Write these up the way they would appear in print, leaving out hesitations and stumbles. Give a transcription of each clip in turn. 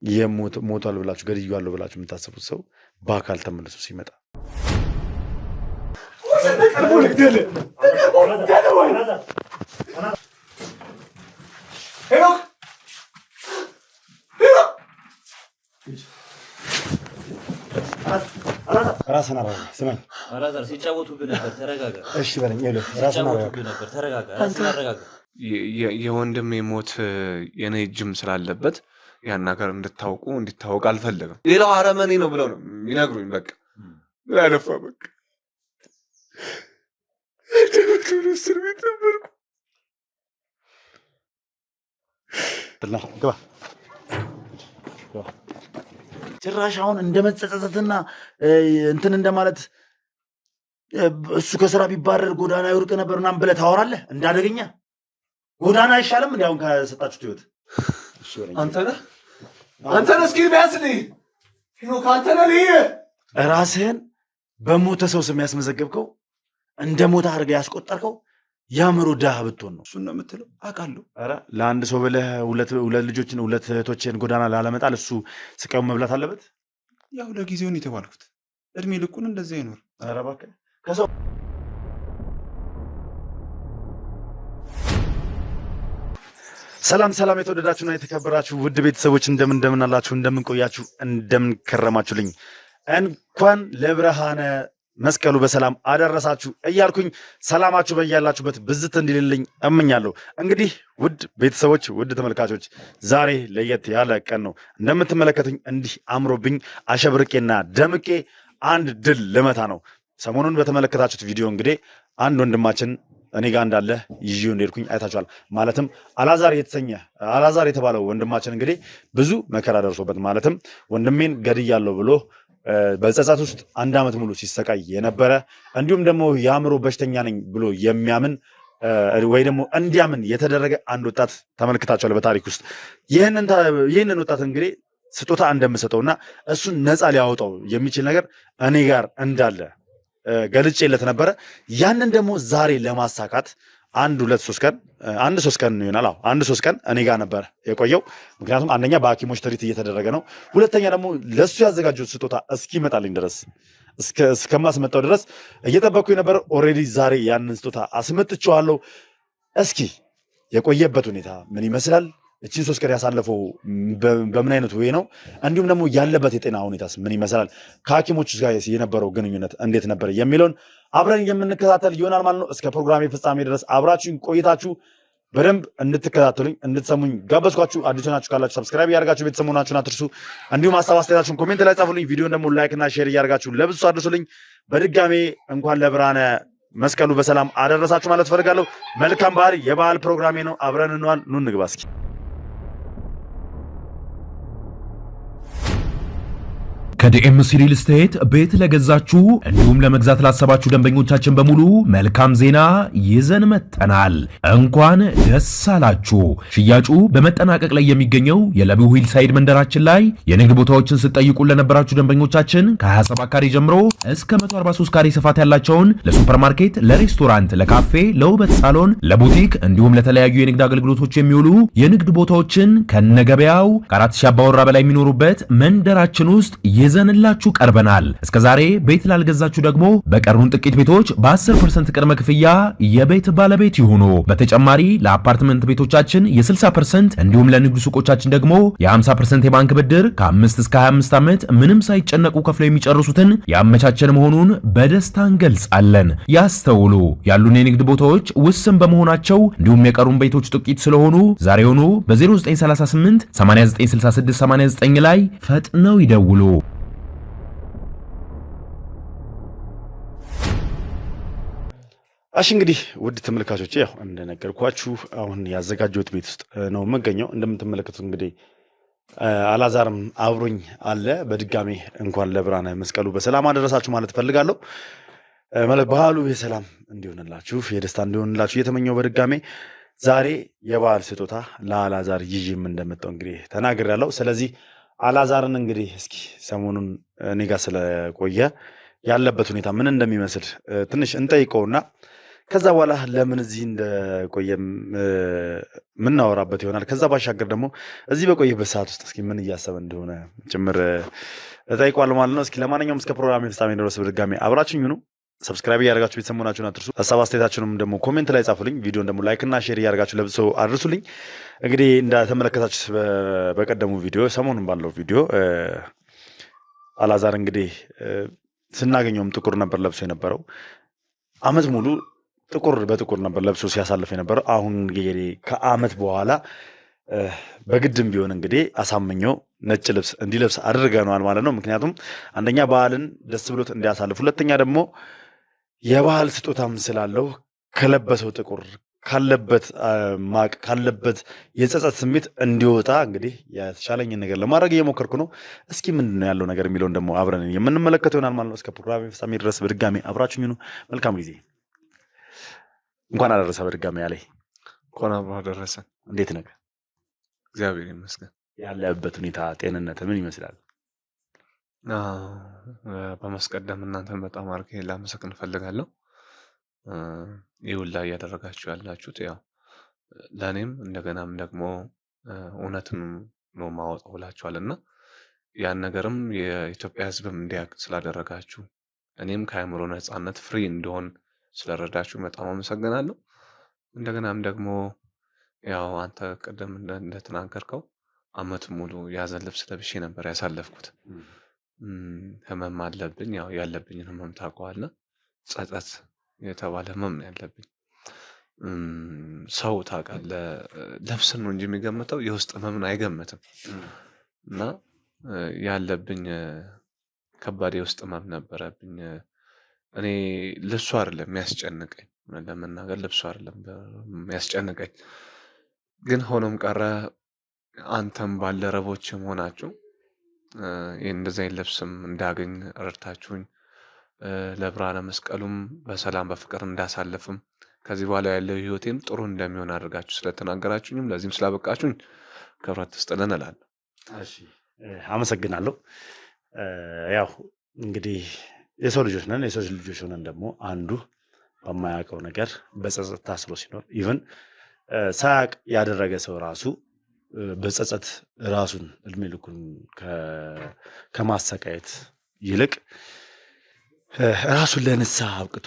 ሞቷል ብላችሁ ገድያለሁ ብላችሁ የምታስቡት ሰው በአካል ተመልሶ ሲመጣ ራስን አረጋ ስማኝ አላዛር ሲጫወቱብህ ነበር ተረጋጋ እሺ በለኝ ይኸውልህ ራስን አረጋ ነበር ተረጋጋ ራስን አረጋጋ የወንድሜ ሞት የኔ እጅም ስላለበት ያን ነገር እንድታወቅ አልፈለግም ሌላው አረመኔ ነው ብለው ነው የሚነግሩኝ በቃ ያለፋ በቃ እስር ቤት ነበርኩ ግባ ጭራሽ አሁን እንደመጸጸትና እንትን እንደማለት እሱ ከስራ ቢባረር ጎዳና ይወርቅ ነበር ምናምን ብለህ ታወራለህ እንዳደገኛ ጎዳና አይሻልም እንዴ አሁን ከሰጣችሁት ህይወት አንተ ነህ እስኪ ቢያስልኝ ከአንተ ነህ ራስህን በሞተ ሰው ስም ያስመዘገብከው እንደ ሞተ አድርገህ ያስቆጠርከው ያምሩ ዳህ ብትሆን ነው እሱን ነው የምትለው አውቃለሁ ኧረ ለአንድ ሰው ብለህ ሁለት ልጆችን ሁለት እህቶችን ጎዳና ላለመጣል እሱ ስቃዩን መብላት አለበት ያው ለጊዜውን የተባልኩት እድሜ ልኩን እንደዚህ አይኖር ኧረ እባክህ ከሰው ሰላም የተወደዳችሁና የተከበራችሁ ውድ ቤተሰቦች እንደምን አላችሁ እንደምን ቆያችሁ እንደምን ከረማችሁልኝ እንኳን ለብርሃነ መስቀሉ በሰላም አደረሳችሁ እያልኩኝ ሰላማችሁ በያላችሁበት ብዝት እንዲልልኝ እመኛለሁ። እንግዲህ ውድ ቤተሰቦች ውድ ተመልካቾች ዛሬ ለየት ያለ ቀን ነው። እንደምትመለከቱኝ እንዲህ አምሮብኝ አሸብርቄና ደምቄ አንድ ድል ልመታ ነው። ሰሞኑን በተመለከታችሁት ቪዲዮ እንግዲህ አንድ ወንድማችን እኔ ጋር እንዳለ ይዤው እንደሄድኩኝ አይታችኋል። ማለትም አላዛር የተባለው ወንድማችን እንግዲህ ብዙ መከራ ደርሶበት ማለትም ወንድሜን ገድያለሁ ብሎ በጸጸት ውስጥ 1 ዓመት ሙሉ ሲሰቃይ የነበረ እንዲሁም ደግሞ የአእምሮ በሽተኛ ነኝ ብሎ የሚያምን ወይ ደግሞ እንዲያምን የተደረገ አንድ ወጣት ተመልክታችኋል በታሪክ ውስጥ። ይህንን ወጣት እንግዲህ ስጦታ እንደምሰጠውና እሱን ነፃ ሊያወጣው የሚችል ነገር እኔ ጋር እንዳለ ገልጬለት ነበረ። ያንን ደግሞ ዛሬ ለማሳካት አንድ 3 ቀን ይሆናል። አንድ 3 ቀን እኔ ጋር ነበር የቆየው። ምክንያቱም አንደኛ በሐኪሞች ትሪት እየተደረገ ነው። ሁለተኛ ደግሞ ለሱ ያዘጋጀሁት ስጦታ እስኪመጣልኝ ድረስ እስከማስመጣው ድረስ እየጠበቅኩ የነበረ ኦልሬዲ ዛሬ ያንን ስጦታ አስመጥቼዋለሁ። እስኪ የቆየበት ሁኔታ ምን ይመስላል? እቺን 3 ቀን ያሳለፈው በምን አይነት ወይ ነው? እንዲሁም ደግሞ ያለበት የጤና ሁኔታስ ምን ይመስላል? ከሐኪሞች ጋር የነበረው ግንኙነት እንዴት ነበር የሚለውን አብረን የምንከታተል ይሆናል ማለት ነው። እስከ ፕሮግራሜ ፍጻሜ ድረስ አብራችሁን ቆይታችሁ በደንብ እንድትከታተሉኝ እንድትሰሙኝ ጋበዝኳችሁ። አዲስ ናችሁ ካላችሁ ሰብስክራይብ ያደርጋችሁ ቤተሰብ መሆናችሁን አትርሱ። እንዲሁም ሀሳብ አስተያየታችሁን ኮሜንት ላይ ጻፉልኝ። ቪዲዮን ደግሞ ላይክ እና ሼር እያደርጋችሁ ለብዙ አድርሱልኝ። በድጋሜ እንኳን ለብርሃነ መስቀሉ በሰላም አደረሳችሁ ማለት ፈልጋለሁ። መልካም ባህል የባህል ፕሮግራሜ ነው። አብረን እንዋል። ኑ እንግባ እስኪ። ከዲኤምሲ ሪል ስቴት ቤት ለገዛችሁ እንዲሁም ለመግዛት ላሰባችሁ ደንበኞቻችን በሙሉ መልካም ዜና ይዘን መጥተናል። እንኳን ደስ አላችሁ። ሽያጩ በመጠናቀቅ ላይ የሚገኘው የለቡ ሂል ሳይድ መንደራችን ላይ የንግድ ቦታዎችን ስትጠይቁ ለነበራችሁ ደንበኞቻችን ከ27 ካሬ ጀምሮ እስከ 143 ካሬ ስፋት ያላቸውን ለሱፐርማርኬት፣ ለሬስቶራንት፣ ለካፌ፣ ለውበት ሳሎን፣ ለቡቲክ እንዲሁም ለተለያዩ የንግድ አገልግሎቶች የሚውሉ የንግድ ቦታዎችን ከነገበያው ከ4000 አባወራ በላይ የሚኖሩበት መንደራችን ውስጥ ይዘንላችሁ ቀርበናል። እስከዛሬ ቤት ላልገዛችሁ ደግሞ በቀሩን ጥቂት ቤቶች በ10% ቅድመ ክፍያ የቤት ባለቤት ይሁኑ። በተጨማሪ ለአፓርትመንት ቤቶቻችን የ60% እንዲሁም ለንግድ ሱቆቻችን ደግሞ የ50% የባንክ ብድር ከ5 እስከ 25 ዓመት ምንም ሳይጨነቁ ከፍለው የሚጨርሱትን ያመቻቸን መሆኑን በደስታ እንገልጻለን። ያስተውሉ፣ ያሉን የንግድ ቦታዎች ውስን በመሆናቸው እንዲሁም የቀሩን ቤቶች ጥቂት ስለሆኑ ዛሬውኑ በ0938 8966 89 ላይ ፈጥነው ይደውሉ። እሺ እንግዲህ ውድ ተመልካቾች ያው እንደነገርኳችሁ አሁን ያዘጋጀሁት ቤት ውስጥ ነው የምገኘው። እንደምትመለከቱት እንግዲህ አላዛርም አብሮኝ አለ። በድጋሚ እንኳን ለብርሃነ መስቀሉ በሰላም አደረሳችሁ ማለት ፈልጋለሁ። ባህሉ የሰላም እንዲሆንላችሁ የደስታ እንዲሆንላችሁ እየተመኘው በድጋሚ ዛሬ የበዓል ስጦታ ለአላዛር ይዤም እንደመጣሁ እንግዲህ ተናግሬያለሁ። ስለዚህ አላዛርን እንግዲህ እስኪ ሰሞኑን እኔ ጋር ስለቆየ ያለበት ሁኔታ ምን እንደሚመስል ትንሽ እንጠይቀውና ከዛ በኋላ ለምን እዚህ እንደቆየም ምናወራበት ይሆናል። ከዛ ባሻገር ደግሞ እዚህ በቆየበት ሰዓት ውስጥ እስኪ ምን እያሰበ እንደሆነ ጭምር እጠይቀዋለሁ ማለት ነው። እስኪ ለማንኛውም እስከ ፕሮግራም ፍጻሜ ድረስ በድጋሚ አብራችሁኝ ሁኑ። ሰብስክራይብ እያደረጋችሁ ቤተሰብ መሆናችሁን አትርሱ። ሀሳብ አስተያየታችሁንም ደግሞ ኮሜንት ላይ ጻፉልኝ። ቪዲዮን ደግሞ ላይክ እና ሼር እያደረጋችሁ ለብዙ ሰው አድርሱልኝ። እንግዲህ እንደተመለከታችሁት በቀደሙ ቪዲዮ ሰሞኑን ባለው ቪዲዮ አላዛር እንግዲህ ስናገኘውም ጥቁር ነበር ለብሶ የነበረው። አመት ሙሉ ጥቁር በጥቁር ነበር ለብሶ ሲያሳልፍ የነበረው። አሁን እንግዲህ ከአመት በኋላ በግድም ቢሆን እንግዲህ አሳምኘው ነጭ ልብስ እንዲለብስ አድርገነዋል ማለት ነው። ምክንያቱም አንደኛ ባህልን ደስ ብሎት እንዲያሳልፍ፣ ሁለተኛ ደግሞ የባህል ስጦታም ስላለው ከለበሰው ጥቁር ካለበት ማቅ ካለበት የጸጸት ስሜት እንዲወጣ እንግዲህ የተሻለኝን ነገር ለማድረግ እየሞከርኩ ነው። እስኪ ምንድን ነው ያለው ነገር የሚለውን ደግሞ አብረን የምንመለከተው ይሆናል ማለት ነው። እስከ ፕሮግራም ፍጻሜ ድረስ በድጋሚ አብራችሁኝ ነው። መልካም ጊዜ። እንኳን አደረሰ በድጋሚ ያለኝ። እንኳን አብሮ አደረሰ። እንዴት ነገር? እግዚአብሔር ይመስገን። ያለበት ሁኔታ ጤንነት ምን ይመስላል? በማስቀደም እናንተን በጣም አድርጌ ላመሰግን እፈልጋለሁ። ይህ ሁላ እያደረጋችሁ ያላችሁት ያው ለእኔም እንደገናም ደግሞ እውነትን ነው ማወጣው ብላችኋልና ያን ነገርም የኢትዮጵያ ሕዝብም እንዲያውቅ ስላደረጋችሁ እኔም ከአእምሮ ነፃነት ፍሪ እንደሆን ስለረዳችሁ በጣም አመሰግናለሁ። እንደገናም ደግሞ ያው አንተ ቀደም እንደተናገርከው አመት ሙሉ ያዘን ልብስ ለብሼ ነበር ያሳለፍኩት። ህመም አለብኝ። ያው ያለብኝን ህመም ታውቀዋለህ። ጸጸት የተባለ ህመም ነው ያለብኝ። ሰው ታውቃለህ፣ ልብስን ነው እንጂ የሚገምተው የውስጥ ህመምን አይገምትም። እና ያለብኝ ከባድ የውስጥ ህመም ነበረብኝ። እኔ ልብሱ አይደለም የሚያስጨንቀኝ፣ ለመናገር ልብሱ አይደለም የሚያስጨንቀኝ። ግን ሆኖም ቀረ አንተም ባልደረቦችም ሆናችሁ ይህን እንደዚህ አይነት ልብስም እንዳገኝ ረድታችሁኝ ለብርሃነ መስቀሉም በሰላም በፍቅር እንዳሳልፍም ከዚህ በኋላ ያለው ህይወቴም ጥሩ እንደሚሆን አድርጋችሁ ስለተናገራችሁኝም ለዚህም ስላበቃችሁኝ ክብረት ትስጥልን እላለሁ። እሺ፣ አመሰግናለሁ። ያው እንግዲህ የሰው ልጆች ነን። የሰው ልጆች ሆነን ደግሞ አንዱ በማያውቀው ነገር በጸጸት ታስሮ ሲኖር ኢቭን ሳያውቅ ያደረገ ሰው ራሱ በጸጸት ራሱን እድሜ ልኩን ከማሰቃየት ይልቅ ራሱን ለንስሐ አብቅቶ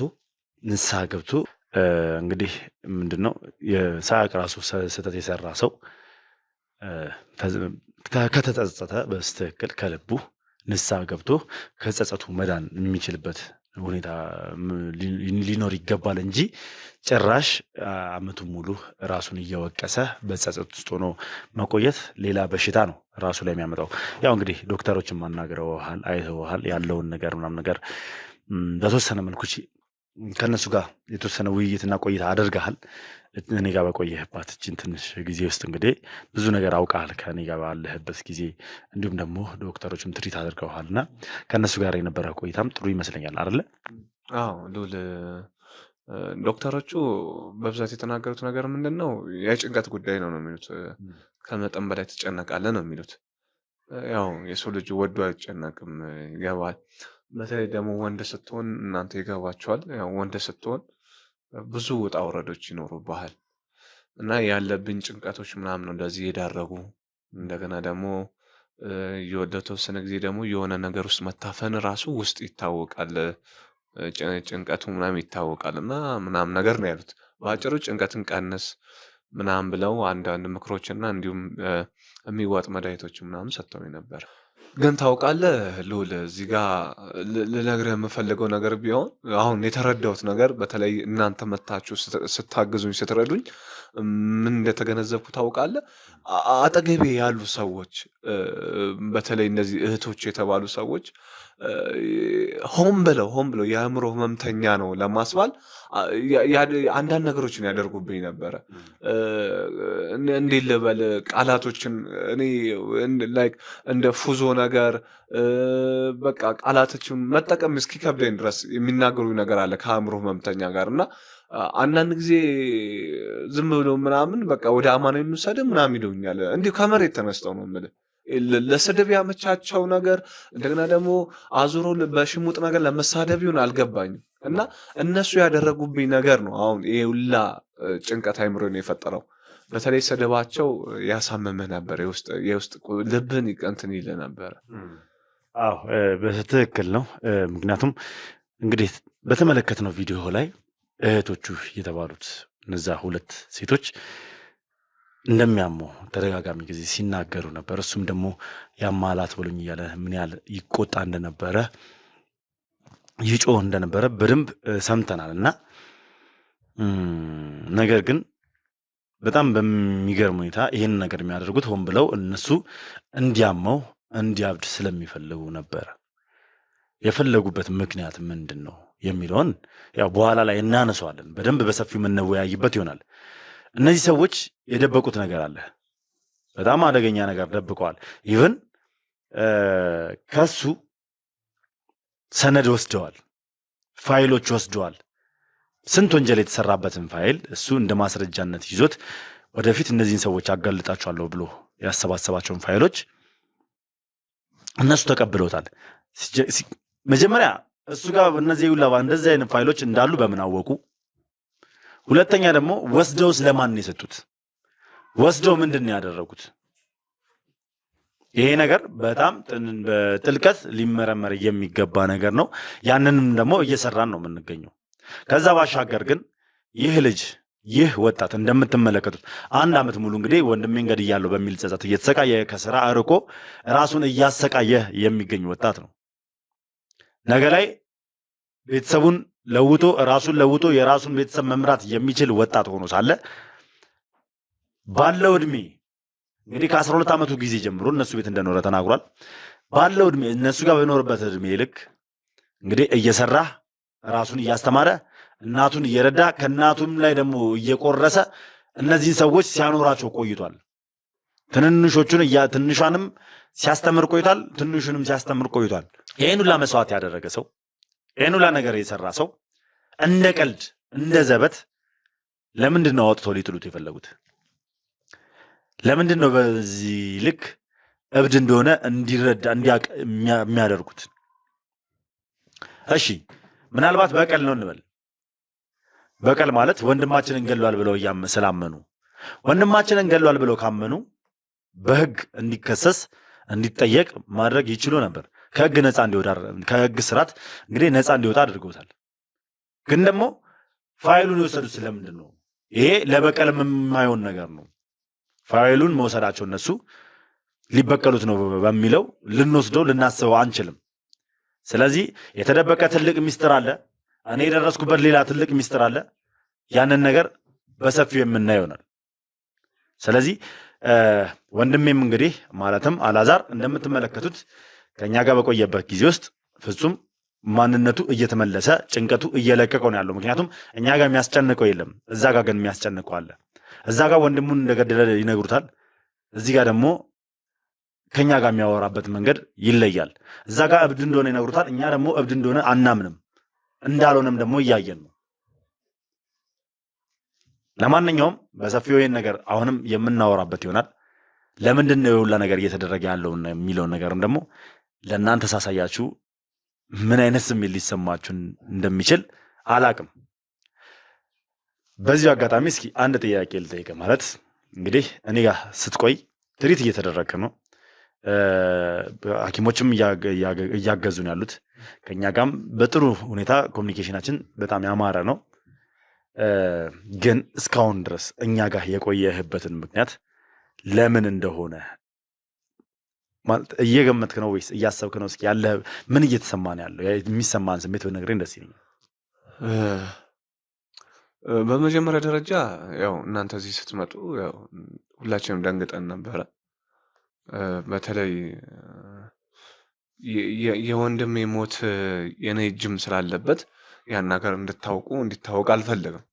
ንስሐ ገብቶ እንግዲህ ምንድነው ሳያውቅ ራሱ ስህተት የሰራ ሰው ከተጸጸተ በስትክክል ከልቡ ንስሐ ገብቶ ከጸጸቱ መዳን የሚችልበት ሁኔታ ሊኖር ይገባል እንጂ ጭራሽ አመቱን ሙሉ ራሱን እየወቀሰ በጸጸት ውስጥ ሆኖ መቆየት ሌላ በሽታ ነው ራሱ ላይ የሚያመጣው። ያው እንግዲህ ዶክተሮችን ማናገረውሃል፣ አይተውሃል፣ ያለውን ነገር ምናምን ነገር በተወሰነ መልኩ ከእነሱ ጋር የተወሰነ ውይይትና ቆይታ አድርገሃል። እኔ ጋር በቆየህባት እችን ትንሽ ጊዜ ውስጥ እንግዲህ ብዙ ነገር አውቃል ከእኔ ጋር ባለህበት ጊዜ፣ እንዲሁም ደግሞ ዶክተሮችም ትሪት አድርገውሃል እና ከእነሱ ጋር የነበረ ቆይታም ጥሩ ይመስለኛል አይደለ? አዎ ሉል፣ ዶክተሮቹ በብዛት የተናገሩት ነገር ምንድን ነው? የጭንቀት ጉዳይ ነው የሚሉት። ከመጠን በላይ ትጨነቃለህ ነው የሚሉት። ያው የሰው ልጅ ወዶ አይጨነቅም፣ ይገባል። በተለይ ደግሞ ወንድ ስትሆን እናንተ ይገባቸዋል። ያው ወንድ ስትሆን ብዙ ውጣ ውረዶች ይኖሩብሃል እና ያለብኝ ጭንቀቶች ምናምን ነው እንደዚህ የዳረጉ። እንደገና ደግሞ ለተወሰነ ጊዜ ደግሞ የሆነ ነገር ውስጥ መታፈን ራሱ ውስጥ ይታወቃል፣ ጭንቀቱ ምናምን ይታወቃል እና ምናምን ነገር ነው ያሉት። በአጭሩ ጭንቀትን ቀንስ ምናምን ብለው አንዳንድ ምክሮችና እንዲሁም የሚዋጥ መድኃኒቶች ምናምን ሰጥተው ነበር። ግን ታውቃለህ ልውል፣ እዚህ ጋር ልነግርህ የምፈልገው ነገር ቢሆን አሁን የተረዳሁት ነገር በተለይ እናንተ መታችሁ ስታግዙኝ ስትረዱኝ ምን እንደተገነዘብኩ ታውቃለህ? አጠገቤ ያሉ ሰዎች በተለይ እነዚህ እህቶች የተባሉ ሰዎች ሆን ብለው የአእምሮ ህመምተኛ ነው ለማስባል አንዳንድ ነገሮችን ያደርጉብኝ ነበረ። እንዴት ልበል፣ ቃላቶችን እኔ እንደ ፉዞ ነገር በቃ ቃላቶችን መጠቀም እስኪከብደኝ ድረስ የሚናገሩኝ ነገር አለ ከአእምሮ ህመምተኛ ጋር እና አንዳንድ ጊዜ ዝም ብሎ ምናምን በቃ ወደ አማኑኤል እንውሰድህ ምናምን ይሉኛል። እንዲሁ ከመሬት ተነስተው ነው የምልህ። ለስድብ ያመቻቸው ነገር እንደገና ደግሞ አዙሮ በሽሙጥ ነገር ለመሳደብ ይሁን አልገባኝም። እና እነሱ ያደረጉብኝ ነገር ነው አሁን ይሄ ሁላ ጭንቀት አይምሮ ነው የፈጠረው። በተለይ ስድባቸው ያሳመመህ ነበር፣ የውስጥ ልብን እንትን ይልህ ነበር። አዎ በትክክል ነው። ምክንያቱም እንግዲህ በተመለከትነው ቪዲዮ ላይ እህቶቹ የተባሉት እነዛ 2 ሴቶች እንደሚያመው ተደጋጋሚ ጊዜ ሲናገሩ ነበር። እሱም ደግሞ ያማላት ብሎኝ እያለ ምን ያህል ይቆጣ እንደነበረ ይጮህ እንደነበረ በደንብ ሰምተናል። እና ነገር ግን በጣም በሚገርም ሁኔታ ይህን ነገር የሚያደርጉት ሆን ብለው እነሱ እንዲያመው እንዲያብድ ስለሚፈልጉ ነበር። የፈለጉበት ምክንያት ምንድን ነው የሚለውን ያው በኋላ ላይ እናነሳዋለን። በደንብ በሰፊው የምንወያይበት ይሆናል። እነዚህ ሰዎች የደበቁት ነገር አለ። በጣም አደገኛ ነገር ደብቀዋል። ኢቭን ከሱ ሰነድ ወስደዋል፣ ፋይሎች ወስደዋል። ስንት ወንጀል የተሰራበትን ፋይል እሱ እንደ ማስረጃነት ይዞት ወደፊት እነዚህን ሰዎች አጋልጣቸዋለሁ ብሎ ያሰባሰባቸውን ፋይሎች እነሱ ተቀብለውታል። መጀመሪያ እሱ ጋር እነዚህ ሁላ እንደዚህ አይነት ፋይሎች እንዳሉ በምን አወቁ? ሁለተኛ ደግሞ ወስደው ስለማን የሰጡት? ወስደው ምንድን ነው ያደረጉት? ይሄ ነገር በጣም በጥልቀት ሊመረመር የሚገባ ነገር ነው። ያንንም ደግሞ እየሰራን ነው የምንገኘው። ከዛ ባሻገር ግን ይህ ወጣት እንደምትመለከቱት 1 ዓመት ሙሉ እንግዲህ ወንድሜን ገድያለሁ በሚል ጸጸት እየተሰቃየ ከስራ አርቆ ራሱን እያሰቃየ የሚገኝ ወጣት ነው። ነገ ላይ ቤተሰቡን ለውጦ ራሱን ለውጦ የራሱን ቤተሰብ መምራት የሚችል ወጣት ሆኖ ሳለ ባለው እድሜ እንግዲህ ከ12 ዓመቱ ጊዜ ጀምሮ እነሱ ቤት እንደኖረ ተናግሯል። ባለው እድሜ እነሱ ጋር በኖርበት እድሜ ልክ እንግዲህ እየሰራ ራሱን እያስተማረ እናቱን እየረዳ ከእናቱም ላይ ደግሞ እየቆረሰ እነዚህን ሰዎች ሲያኖራቸው ቆይቷል። ትንሿንም ሲያስተምር ቆይቷል፣ ትንሹንም ሲያስተምር ቆይቷል። ይህን ሁላ መስዋዕት ያደረገ ሰው፣ ይህን ሁላ ነገር የሰራ ሰው እንደ ቀልድ እንደ ዘበት ለምንድን ነው አውጥተው ሊጥሉት የፈለጉት? ለምንድን ነው በዚህ ልክ እብድ እንደሆነ እንዲረዳ እንዲያውቅ የሚያደርጉት? እሺ ምናልባት በቀል ነው እንበል። በቀል ማለት ወንድማችንን ገሏል ብለው ስላመኑ፣ ወንድማችንን ገሏል ብለው ካመኑ በህግ እንዲከሰስ እንዲጠየቅ ማድረግ ይችሉ ነበር። ከህግ ነፃ እንዲወጣ ከህግ ስርዓት እንግዲህ ነፃ እንዲወጣ አድርገውታል። ግን ደግሞ ፋይሉን የወሰዱት ስለምንድን ነው? ይሄ ለበቀልም የማይሆን ነገር ነው። ፋይሉን መውሰዳቸው እነሱ ሊበቀሉት ነው በሚለው ልንወስደው ልናስበው አንችልም። ስለዚህ የተደበቀ ትልቅ ሚስጥር አለ። እኔ የደረስኩበት ሌላ ትልቅ ሚስጥር አለ። ያንን ነገር በሰፊው የምናየው ይሆናል። ስለዚህ ወንድሜም እንግዲህ ማለትም አላዛር እንደምትመለከቱት ከኛ ጋር በቆየበት ጊዜ ውስጥ ፍጹም ማንነቱ እየተመለሰ ጭንቀቱ እየለቀቀው ነው ያለው። ምክንያቱም እኛ ጋር የሚያስጨንቀው የለም፣ እዛ ጋር ግን የሚያስጨንቀው አለ። እዛ ጋር ወንድሙን እንደገደለ ይነግሩታል፣ እዚህ ጋር ደግሞ ከኛ ጋር የሚያወራበት መንገድ ይለያል። እዛ ጋር እብድ እንደሆነ ይነግሩታል፣ እኛ ደግሞ እብድ እንደሆነ አናምንም፣ እንዳልሆነም ደግሞ እያየን ነው። ለማንኛውም በሰፊው ይህን ነገር አሁንም የምናወራበት ይሆናል። ለምንድን ነው የሁላ ነገር እየተደረገ ያለውና የሚለውን ነገርም ደግሞ ለእናንተ ሳሳያችሁ ምን አይነት ስሜት ሊሰማችሁ እንደሚችል አላቅም። በዚሁ አጋጣሚ እስኪ አንድ ጥያቄ ልጠይቅ። ማለት እንግዲህ እኔ ጋር ስትቆይ ትሪት እየተደረገ ነው፣ ሐኪሞችም እያገዙን ያሉት ከኛ ጋርም በጥሩ ሁኔታ ኮሚኒኬሽናችን በጣም ያማረ ነው። ግን እስካሁን ድረስ እኛ ጋር የቆየህበትን ምክንያት ለምን እንደሆነ ማለት እየገመትክ ነው ወይስ እያሰብክ ነው? እስኪ ያለ ምን እየተሰማ ነው ያለው? የሚሰማን ስሜት በነገሬን ደስ ይለኛል። በመጀመሪያ ደረጃ ያው እናንተ እዚህ ስትመጡ ያው ሁላችንም ደንግጠን ነበረ። በተለይ የወንድሜ ሞት የኔ እጅም ስላለበት ያን ነገር እንዲታወቅ አልፈልግም።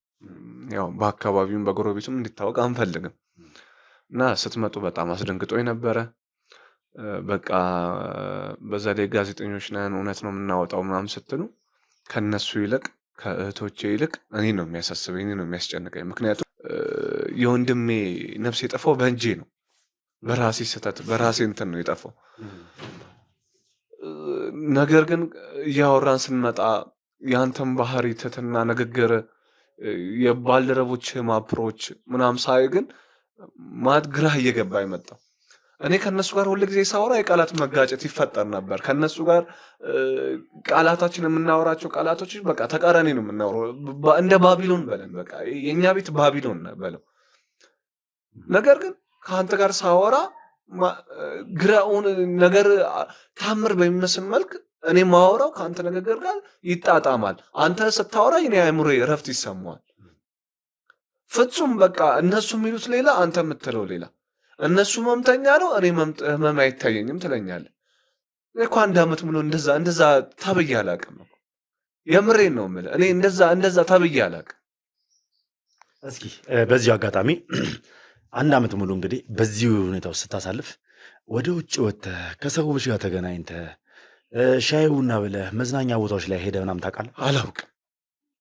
ያው በአካባቢውም በጎረቤቱም እንዲታወቅ አንፈልግም እና ስትመጡ በጣም አስደንግጦኝ ነበረ። በቃ በዛ ላይ ጋዜጠኞች ነን እውነት ነው የምናወጣው ምናምን ስትሉ ከነሱ ይልቅ ከእህቶቼ ይልቅ እኔ ነው የሚያሳስበኝ፣ እኔ ነው የሚያስጨንቀኝ። ምክንያቱም የወንድሜ ነፍስ የጠፋው በእንጄ ነው፣ በራሴ ስህተት በራሴ እንትን ነው የጠፋው። ነገር ግን እያወራን ስንመጣ ያንተም ባህሪ ትትና ንግግር የባልደረቦች ማፕሮች ምናምን ሳይ ግን ማት ግራ እየገባ ይመጣ። እኔ ከነሱ ጋር ሁሉ ጊዜ ሳወራ የቃላት መጋጨት ይፈጠር ነበር። ከነሱ ጋር ቃላታችን የምናወራቸው ቃላቶች በቃ ተቃራኒ ነው የምናወራው። እንደ ባቢሎን በለን በቃ የኛ ቤት ባቢሎን በለው። ነገር ግን ከአንተ ጋር ሳወራ ግራውን ነገር ታምር በሚመስል መልክ እኔ ማወራው ከአንተ ንግግር ጋር ይጣጣማል። አንተ ስታወራ የኔ አእምሮ እረፍት ይሰማዋል። ፍጹም በቃ እነሱ የሚሉት ሌላ፣ አንተ የምትለው ሌላ። እነሱ መምተኛ ነው፣ እኔ ህመም አይታየኝም ትለኛለህ። እኮ 1 ዓመት ሙሉ እንደዛ ታብዬ አላውቅም። የምሬን ነው የምልህ። እኔ እንደዛ ታብዬ አላውቅም። እስኪ በዚሁ አጋጣሚ 1 ዓመት ሙሉ እንግዲህ በዚሁ ሁኔታ ውስጥ ስታሳልፍ ወደ ውጭ ወጥተህ ከሰዎች ጋር ተገናኝተህ ሻይ ቡና ብለህ መዝናኛ ቦታዎች ላይ ሄደህ ምናምን ታውቃለህ? አላውቅም።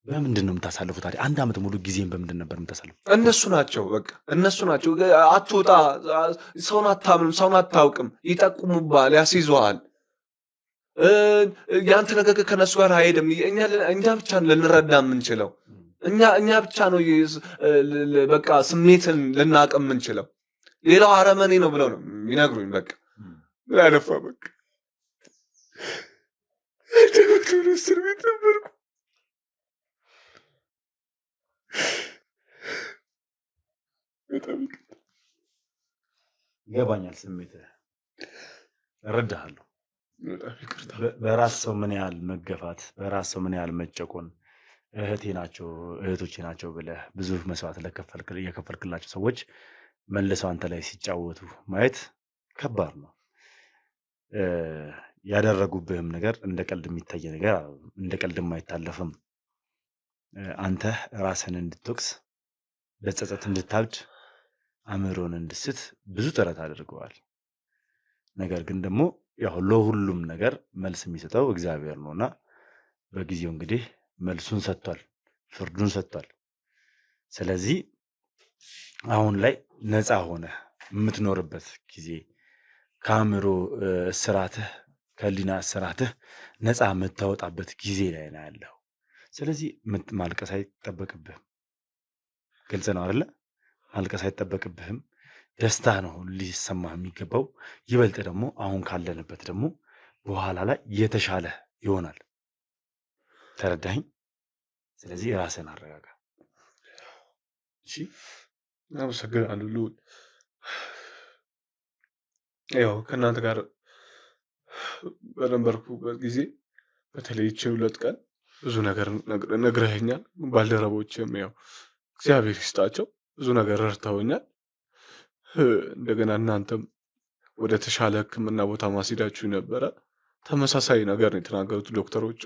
በምንድን ነው የምታሳልፉት ታዲያ? 1 ዓመት ሙሉ ጊዜን በምንድን ነበር የምታሳልፉት? እነሱ ናቸው በቃ እነሱ ናቸው። አትወጣ፣ ሰውን አታምንም፣ ሰውን አታውቅም፣ ይጠቁሙባል፣ ያስይዘዋል። ያንተ ነገር ከነሱ ጋር አይሄድም። እኛ ብቻ ልንረዳ የምንችለው እኛ ብቻ ነው በቃ ስሜትን ልናውቅ የምንችለው። ሌላው አረመኔ ነው ብለው ነው የሚነግሩኝ። በቃ ያለፋ በቃ እስር ቤት ነበርኩ። ይገባኛል፣ ስሜት እረዳሃለሁ። በራስ ሰው ምን ያህል መገፋት፣ በራስ ሰው ምን ያህል መጨቆን፣ እህቶቼ ናቸው ብለህ ብዙ መስዋዕት የከፈልክላቸው ሰዎች መልሰው አንተ ላይ ሲጫወቱ ማየት ከባድ ነው። ያደረጉብህም ነገር እንደ ቀልድ የሚታይ ነገር እንደ ቀልድም አይታለፍም። አንተ ራስህን እንድትወቅስ፣ በጸጸት እንድታብድ፣ አእምሮን እንድስት ብዙ ጥረት አድርገዋል። ነገር ግን ደግሞ ያው ለሁሉም ነገር መልስ የሚሰጠው እግዚአብሔር ነውና በጊዜው እንግዲህ መልሱን ሰጥቷል፣ ፍርዱን ሰጥቷል። ስለዚህ አሁን ላይ ነፃ ሆነ የምትኖርበት ጊዜ፣ ከአእምሮ እስራትህ ከህሊና እስራትህ ነፃ የምታወጣበት ጊዜ ላይ ነው ያለው። ስለዚህ ማልቀስ አይጠበቅብህም። ግልጽ ነው አይደለ? ማልቀስ አይጠበቅብህም። ደስታ ነው ሊሰማህ የሚገባው። ይበልጥ ደግሞ አሁን ካለንበት ደግሞ በኋላ ላይ የተሻለ ይሆናል። ተረዳኸኝ? ስለዚህ ራስህን አረጋጋ። እሺ፣ አመሰግናለሁ ልዑል። ያው ከእናንተ ጋር በነበርኩበት ጊዜ በተለይ ይህችን 2 ቀን ብዙ ነገር ነግረኸኛል። ባልደረቦችም ያው እግዚአብሔር ይስጣቸው ብዙ ነገር ረድተውኛል። እንደገና እናንተም ወደ ተሻለ ሕክምና ቦታ ማስሄዳችሁ ነበረ። ተመሳሳይ ነገር ነው የተናገሩት ዶክተሮቹ።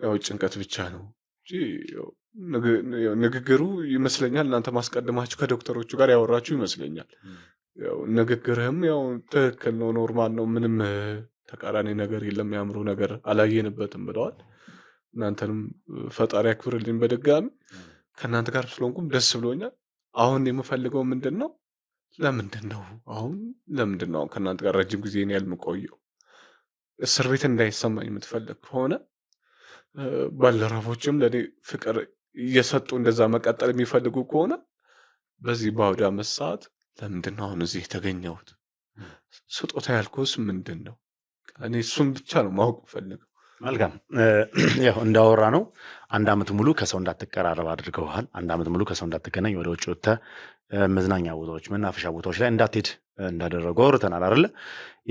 ያው ጭንቀት ብቻ ነው እንጂ ንግግሩ ይመስለኛል እናንተ ማስቀድማችሁ ከዶክተሮቹ ጋር ያወራችሁ ይመስለኛል። ያው ንግግርህም ያው ትክክል ነው፣ ኖርማል ነው፣ ምንም ተቃራኒ ነገር የለም፣ ያምሩ ነገር አላየንበትም ብለዋል። እናንተንም ፈጣሪ ያክብርልኝ። በድጋሚ ከእናንተ ጋር ስለሆንኩም ደስ ብሎኛል። አሁን የምፈልገው ምንድን ነው? ለምንድን ነው አሁን ከእናንተ ጋር ረጅም ጊዜ ያህል የምቆየው? እስር ቤት እንዳይሰማኝ የምትፈልግ ከሆነ ባልደረቦችም ለእኔ ፍቅር እየሰጡ እንደዛ መቀጠል የሚፈልጉ ከሆነ በዚህ በአውደ ዓመት ሰዓት ለምንድን ነው አሁን እዚህ የተገኘሁት? ስጦታ ያልኩህስ ምንድን ነው? እኔ እሱም ብቻ ነው ማወቅ ፈልገው። መልካም። ያው እንዳወራ ነው 1 ዓመት ሙሉ ከሰው እንዳትቀራረብ አድርገውሃል። 1 ዓመት ሙሉ ከሰው እንዳትገናኝ፣ ወደ ውጭ ወጥተህ መዝናኛ ቦታዎች፣ መናፈሻ ቦታዎች ላይ እንዳትሄድ እንዳደረጉ አውርተናል አይደለ?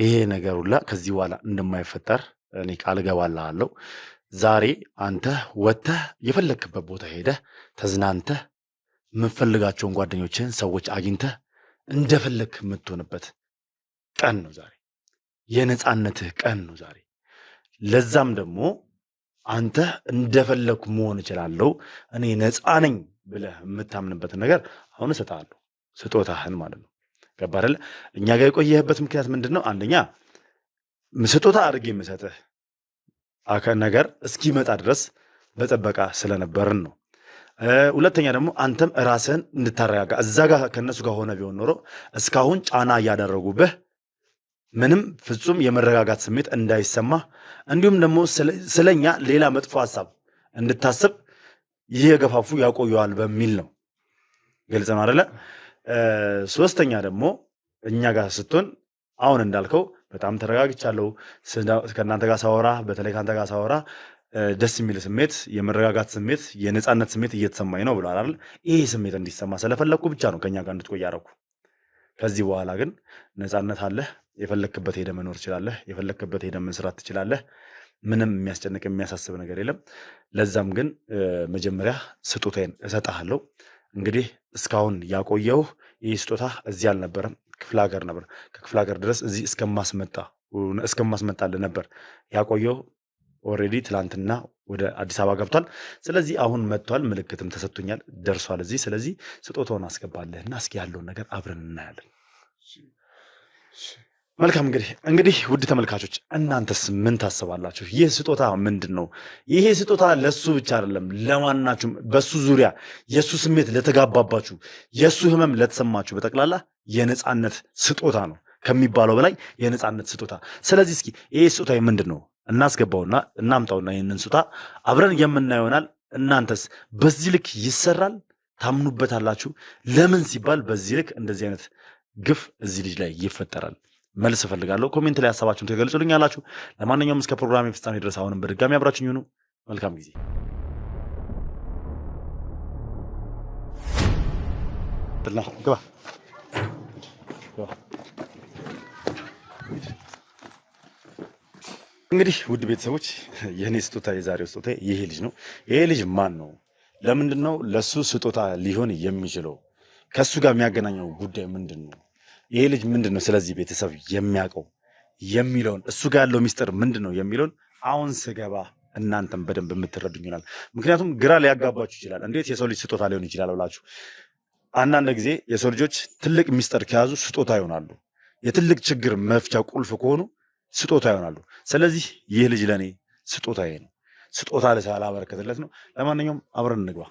ይሄ ነገር ሁላ ከዚህ በኋላ እንደማይፈጠር እኔ ቃል እገባልሃለሁ። ዛሬ አንተ ወጥተህ የፈለግክበት ቦታ ሄደህ ተዝናንተህ የምትፈልጋቸውን ጓደኞችህን ሰዎች አግኝተህ እንደፈለግክ የምትሆንበት ቀን ነው ዛሬ። የነፃነትህ ቀን ነው ዛሬ። ለዛም ደግሞ አንተ እንደፈለግኩ መሆን እችላለሁ፣ እኔ ነፃ ነኝ ብለህ የምታምንበትን ነገር አሁን እሰጥሃለሁ፣ ስጦታህን ማለት ነው። ገባህ አይደለ? እኛ ጋር የቆየህበት ምክንያት ምንድን ነው? አንደኛ ስጦታ አድርጌ የምሰጥህ ነገር እስኪመጣ ድረስ በጥበቃ ስለነበርን ነው። ሁለተኛ ደግሞ አንተም ራስህን እንድታረጋጋ፣ እዛ ጋር ከእነሱ ጋር ሆነ ቢሆን ኖሮ እስካሁን ጫና እያደረጉብህ ምንም ፍጹም የመረጋጋት ስሜት እንዳይሰማ፣ እንዲሁም ደግሞ ስለኛ ሌላ መጥፎ ሀሳብ እንድታስብ እየገፋፉ ያቆየዋል በሚል ነው። ግልጽ ነው አይደለ? ሶስተኛ ደግሞ እኛ ጋር ስትሆን አሁን እንዳልከው በጣም ተረጋግቻለሁ። ከእናንተ ጋር ሳወራ በተለይ ከአንተ ጋር ሳወራ ደስ የሚል ስሜት፣ የመረጋጋት ስሜት፣ የነፃነት ስሜት እየተሰማኝ ነው ብሏል አይደል? ይሄ ስሜት እንዲሰማ ስለፈለግኩ ብቻ ነው ከኛ ጋር እንድትቆይ ያደረኩ። ከዚህ በኋላ ግን ነፃነት አለህ። የፈለክበት ሄደ መኖር ትችላለህ። የፈለክበት ሄደ መስራት ትችላለህ። ምንም የሚያስጨንቅ የሚያሳስብ ነገር የለም። ለዛም ግን መጀመሪያ ስጦታዬን እሰጥሃለሁ። እንግዲህ እስካሁን ያቆየው ይህ ስጦታ እዚህ አልነበረም፣ ክፍለ ሀገር ነበር። ከክፍለ ሀገር ድረስ እዚህ እስከማስመጣልህ ነበር ያቆየው። ኦልሬዲ ትላንትና ወደ አዲስ አበባ ገብቷል። ስለዚህ አሁን መጥቷል፣ ምልክትም ተሰጥቶኛል፣ ደርሷል እዚህ። ስለዚህ ስጦታውን አስገባለህና እስኪ ያለውን ነገር አብረን እናያለን። መልካም እንግዲህ ውድ ተመልካቾች እናንተስ ምን ታስባላችሁ? ይህ ስጦታ ምንድን ነው? ይሄ ስጦታ ለሱ ብቻ አይደለም፣ ለማናችሁም በሱ ዙሪያ የሱ ስሜት ለተጋባባችሁ፣ የሱ ህመም ለተሰማችሁ በጠቅላላ የነፃነት ስጦታ ነው ከሚባለው በላይ የነፃነት ስጦታ። ስለዚህ እስኪ ይሄ ስጦታ ምንድን ነው? እናስገባውና እናምጣውና ይህንን ስጦታ አብረን የምናየው ይሆናል። እናንተስ በዚህ ልክ ይሰራል? ታምኑበታላችሁ? ለምን ሲባል በዚህ ልክ እንደዚህ አይነት ግፍ እዚህ ልጅ ላይ ይፈጠራል? መልስ እፈልጋለሁ። ኮሜንት ላይ ሀሳባችሁን ትገልጹልኛላችሁ። ለማንኛውም እስከ ፕሮግራም ፍጻሜ ድረስ አሁንም በድጋሚ አብራችሁኝ ሁኑ። መልካም ጊዜ። ግባ። እንግዲህ ውድ ቤተሰቦች የእኔ ስጦታ የዛሬው ስጦታ ይሄ ልጅ ነው። ይሄ ልጅ ማን ነው? ለምንድን ነው ለሱ ስጦታ ሊሆን የሚችለው? ከሱ ጋር የሚያገናኘው ጉዳይ ምንድን ነው? ይሄ ልጅ ምንድን ነው ስለዚህ ቤተሰብ የሚያውቀው የሚለውን፣ እሱ ጋር ያለው ሚስጥር ምንድን ነው የሚለውን አሁን ስገባ እናንተም በደንብ የምትረዱኝ ይሆናል። ምክንያቱም ግራ ሊያጋባችሁ ይችላል። እንዴት የሰው ልጅ ስጦታ ሊሆን ይችላል ብላችሁ። አንዳንድ ጊዜ የሰው ልጆች ትልቅ ሚስጥር ከያዙ ስጦታ ይሆናሉ። የትልቅ ችግር መፍቻ ቁልፍ ከሆኑ ስጦታ ይሆናሉ። ስለዚህ ይህ ልጅ ለእኔ ስጦታዬ ነው። ስጦታ ላበረከትለት ነው። ለማንኛውም አብረን እንግባ።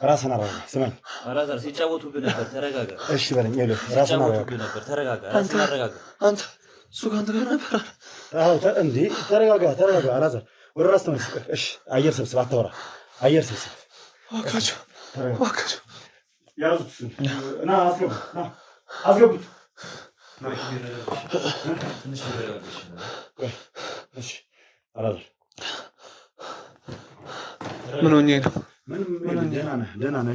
ራስን አረጋጋ። ስማኝ አራዛር ሲጫወቱብህ ነበር። ተረጋጋ። እሺ በለኝ። ራስን ነበር። ተረጋጋ። ራስን አረጋጋ። አንተ እሱ ከአንተ ጋር ነበር። አዎ እንዴ፣ ተረጋጋ። አራዛር ወደ ራስ ተመለስ። እሺ አየር ሰብስብ፣ አታወራ። አየር ሰብስብ። እባካችሁ ያዙት እና አስገቡት። እሺ አራዛር ምን ሆኜ ነው? ደህና ነህ?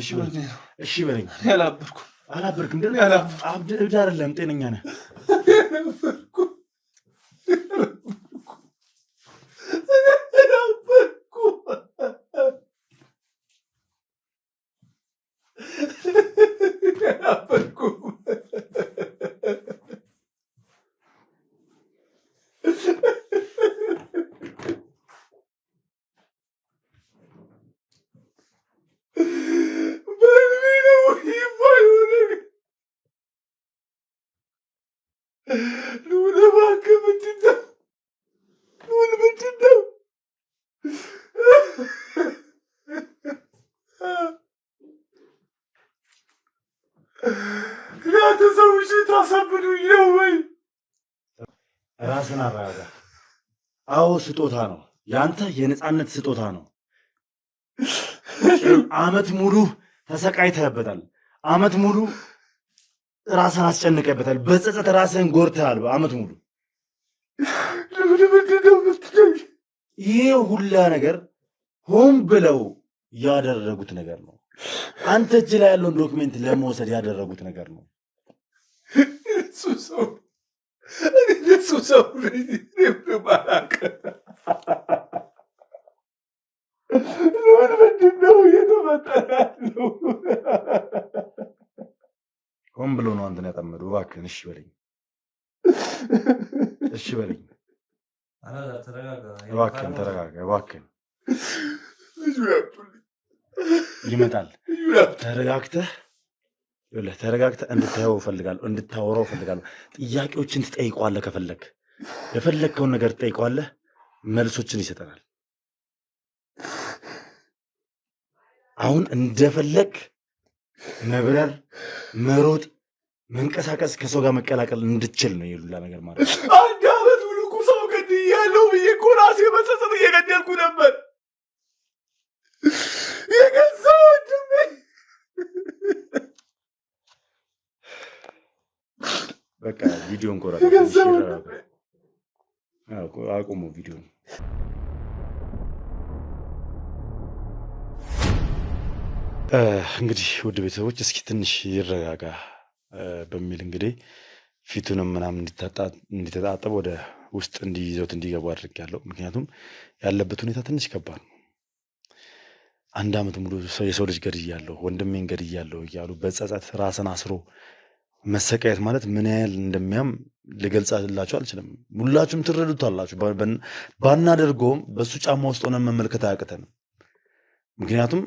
እሺ በለኝ። አላበርኩም። እብድ አይደለም፣ ጤነኛ ነህ። ራስን አረጋጋ። አዎ ስጦታ ነው፣ ያንተ የነፃነት ስጦታ ነው። አመት ሙሉ ተሰቃይተህበታል። አመት ሙሉ ራስን አስጨንቀህበታል። በጸጸት ራስህን ጎድተሃል። አመት ሙሉ ይሄ ሁላ ነገር ሆን ብለው ያደረጉት ነገር ነው። አንተ እጅ ላይ ያለውን ዶክሜንት ለመውሰድ ያደረጉት ነገር ነው። እሱ ሰው ባላቅ ምንድን ነው እየተፈጠረ ያለው? ሆን ብሎ ነው አንተን ያጠመዱ። እባክህን እሺ በለኝ፣ እሺ በለኝ። እባክህን ተረጋጋ፣ እባክህን ይመጣል። ተረጋግተህ እንድታየው እፈልጋለሁ፣ እንድታወራው እፈልጋለሁ። ጥያቄዎችን ትጠይቀዋለህ። ከፈለግ የፈለግከውን ነገር ትጠይቀዋለህ፣ መልሶችን ይሰጠናል። አሁን እንደፈለግ መብረር፣ መሮጥ፣ መንቀሳቀስ፣ ከሰው ጋር መቀላቀል እንድችል ነው የሉላ ነገር ማለት ነው። 1 ዓመት ሙሉ እኮ ሰው ገድያለሁ ብዬ እኮ ራሴ መጸጸት እየገደልኩ ነበር። የገዛ ወንድሜ በቃ ቪዲዮን አቁሙ ቪዲዮን። እንግዲህ ውድ ቤተሰቦች እስኪ ትንሽ ይረጋጋ በሚል እንግዲህ ፊቱንም ምናምን እንዲተጣጠብ ወደ ውስጥ እንዲይዘውት እንዲገቡ አድርጌያለሁ። ምክንያቱም ያለበት ሁኔታ ትንሽ ከባድ ነው። 1 ዓመት ሙሉ የሰው ልጅ ገድያለሁ፣ ወንድሜን ገድያለሁ እያሉ በጸጸት ራስን አስሮ መሰቃየት ማለት ምን ያህል እንደሚያም ልገልጻላችሁ አልችልም። ሁላችሁም ትረዱታላችሁ። ባናደርገውም በሱ ጫማ ውስጥ ሆነን መመልከት አያቅተንም። ምክንያቱም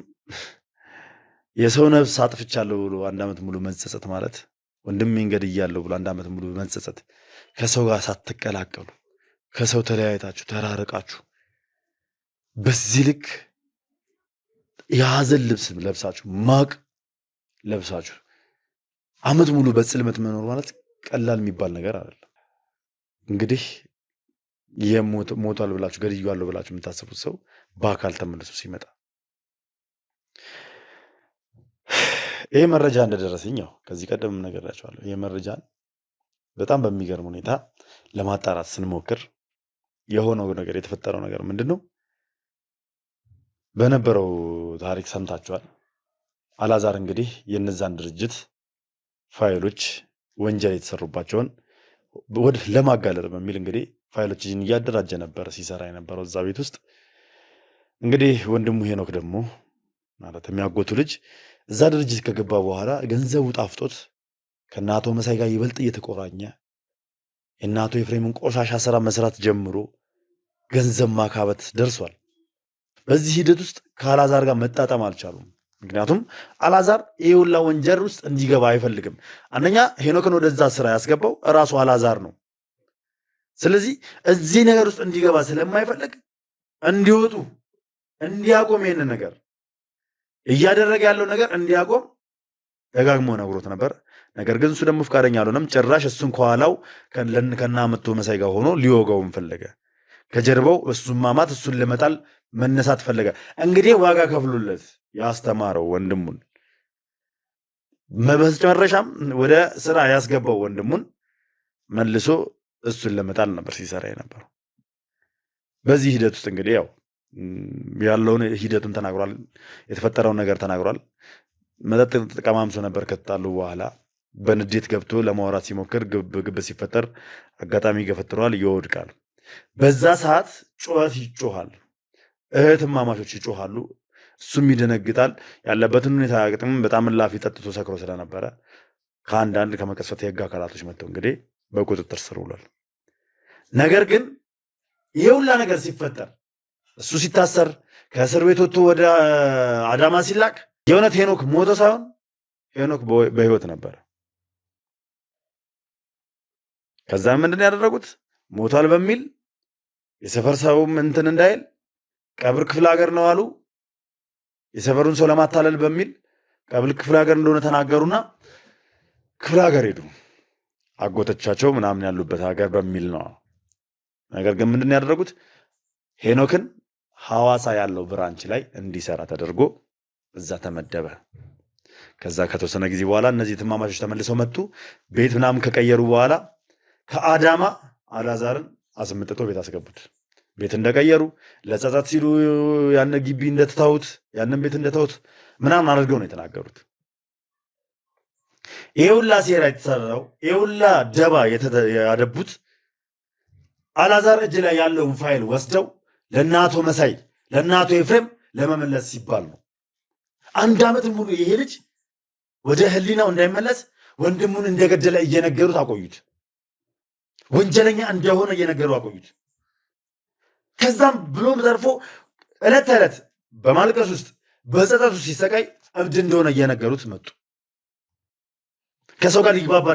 የሰው ነፍስ አጥፍቻለሁ ብሎ 1 ዓመት ሙሉ መጸጸት ማለት፣ ወንድሜን ገድያለሁ ብሎ 1 ዓመት ሙሉ መጸጸት፣ ከሰው ጋር ሳትቀላቀሉ፣ ከሰው ተለያይታችሁ ተራርቃችሁ፣ በዚህ ልክ የሀዘን ልብስ ለብሳችሁ ማቅ ለብሳችሁ ዓመት ሙሉ በጽልመት መኖር ማለት ቀላል የሚባል ነገር አይደለም። እንግዲህ ሞቷል ብላችሁ ገድያለሁ ብላችሁ የምታስቡት ሰው በአካል ተመልሶ ሲመጣ ይሄ መረጃ እንደደረሰኝ ያው ከዚህ ቀደም ነገራችኋለሁ። ይሄ መረጃን በጣም በሚገርም ሁኔታ ለማጣራት ስንሞክር የሆነው ነገር የተፈጠረው ነገር ምንድን ነው? በነበረው ታሪክ ሰምታችኋል። አላዛር እንግዲህ የነዛን ድርጅት ፋይሎች ወንጀል የተሰሩባቸውን ለማጋለጥ በሚል እንግዲህ ፋይሎችን እያደራጀ ነበር ሲሰራ የነበረው እዛ ቤት ውስጥ። እንግዲህ ወንድሙ ሄኖክ ደግሞ ማለት የሚያጎቱ ልጅ እዛ ድርጅት ከገባ በኋላ ገንዘቡ ጣፍጦት ከእናቶ መሳይ ጋር ይበልጥ እየተቆራኘ የእናቶ ኤፍሬምን ቆሻሻ ስራ መስራት ጀምሮ ገንዘብ ማካበት ደርሷል። በዚህ ሂደት ውስጥ ከአላዛር ጋር መጣጣም አልቻሉም። ምክንያቱም አላዛር ይህ ሁላ ወንጀል ውስጥ እንዲገባ አይፈልግም። አንደኛ ሄኖክን ወደዛ ስራ ያስገባው እራሱ አላዛር ነው። ስለዚህ እዚህ ነገር ውስጥ እንዲገባ ስለማይፈልግ እንዲወጡ እንዲያቆም ይህንን ነገር እያደረገ ያለው ነገር እንዲያቆም ደጋግሞ ነግሮት ነበር። ነገር ግን እሱ ደግሞ ፍቃደኛ አልሆነም። ጭራሽ እሱን ከኋላው ከናመቶ መሳይ ጋር ሆኖ ሊወጋውም ፈለገ። ከጀርባው እሱን ማማት፣ እሱን ለመጣል መነሳት ፈለገ። እንግዲህ ዋጋ ከፍሎለት ያስተማረው ወንድሙን በመጨረሻም ወደ ስራ ያስገባው ወንድሙን መልሶ እሱን ለመጣል ነበር ሲሰራ የነበረው። በዚህ ሂደት ውስጥ እንግዲህ ያው ያለውን ሂደቱን ተናግሯል። የተፈጠረውን ነገር ተናግሯል። መጠጥ ቀማምሶ ነበር። ከተጣሉ በኋላ በንዴት ገብቶ ለማውራት ሲሞክር ግብ ሲፈጠር አጋጣሚ ገፈትረዋል፣ ይወድቃል። በዛ ሰዓት ጩኸት ይጮሃል። እህትማማቾች ይጮሃሉ። እሱም ይደነግጣል። ያለበትን ሁኔታ ያቅጥም። በጣም ላፊ ጠጥቶ ሰክሮ ስለነበረ ከአንዳንድ ከመቀስፈት የህግ አካላቶች መጥተው እንግዲህ በቁጥጥር ስር ውሏል። ነገር ግን ይሄ ሁላ ነገር ሲፈጠር እሱ ሲታሰር ከእስር ቤት ወጥቶ ወደ አዳማ ሲላክ የእውነት ሄኖክ ሞቶ ሳይሆን ሄኖክ በህይወት ነበረ። ከዛም ምንድን ያደረጉት ሞቷል በሚል የሰፈር ሰውም እንትን እንዳይል ቀብር ክፍለ ሀገር ነው አሉ። የሰፈሩን ሰው ለማታለል በሚል ቀብር ክፍለ ሀገር እንደሆነ ተናገሩና ክፍለ ሀገር ሄዱ። አጎቶቻቸው ምናምን ያሉበት ሀገር በሚል ነው። ነገር ግን ምንድን ያደረጉት ሄኖክን ሐዋሳ ያለው ብራንች ላይ እንዲሰራ ተደርጎ እዛ ተመደበ። ከዛ ከተወሰነ ጊዜ በኋላ እነዚህ ትማማቾች ተመልሰው መጡ። ቤት ምናምን ከቀየሩ በኋላ ከአዳማ አላዛርን አስመጥቶ ቤት አስገቡት። ቤት እንደቀየሩ ለጸጸት ሲሉ ያን ግቢ እንደተታውት ያንን ቤት እንደተውት ምናምን አድርገው ነው የተናገሩት። ይሄ ሁላ ሴራ የተሰራው ይሄ ሁላ ደባ ያደቡት አላዛር እጅ ላይ ያለውን ፋይል ወስደው ለእናቶ መሳይ ለእናቶ ኤፍሬም ለመመለስ ሲባል ነው። 1 ዓመት ሙሉ ይሄ ልጅ ወደ ህሊናው እንዳይመለስ ወንድሙን እንደገደለ እየነገሩት አቆዩት። ወንጀለኛ እንደሆነ እየነገሩ አቆዩት። ከዛም ብሎም ዘርፎ ዕለት ተዕለት በማልቀስ ውስጥ በጸጸቱ ሲሰቃይ እብድ እንደሆነ እየነገሩት መጡ። ከሰው ጋር ሊግባባ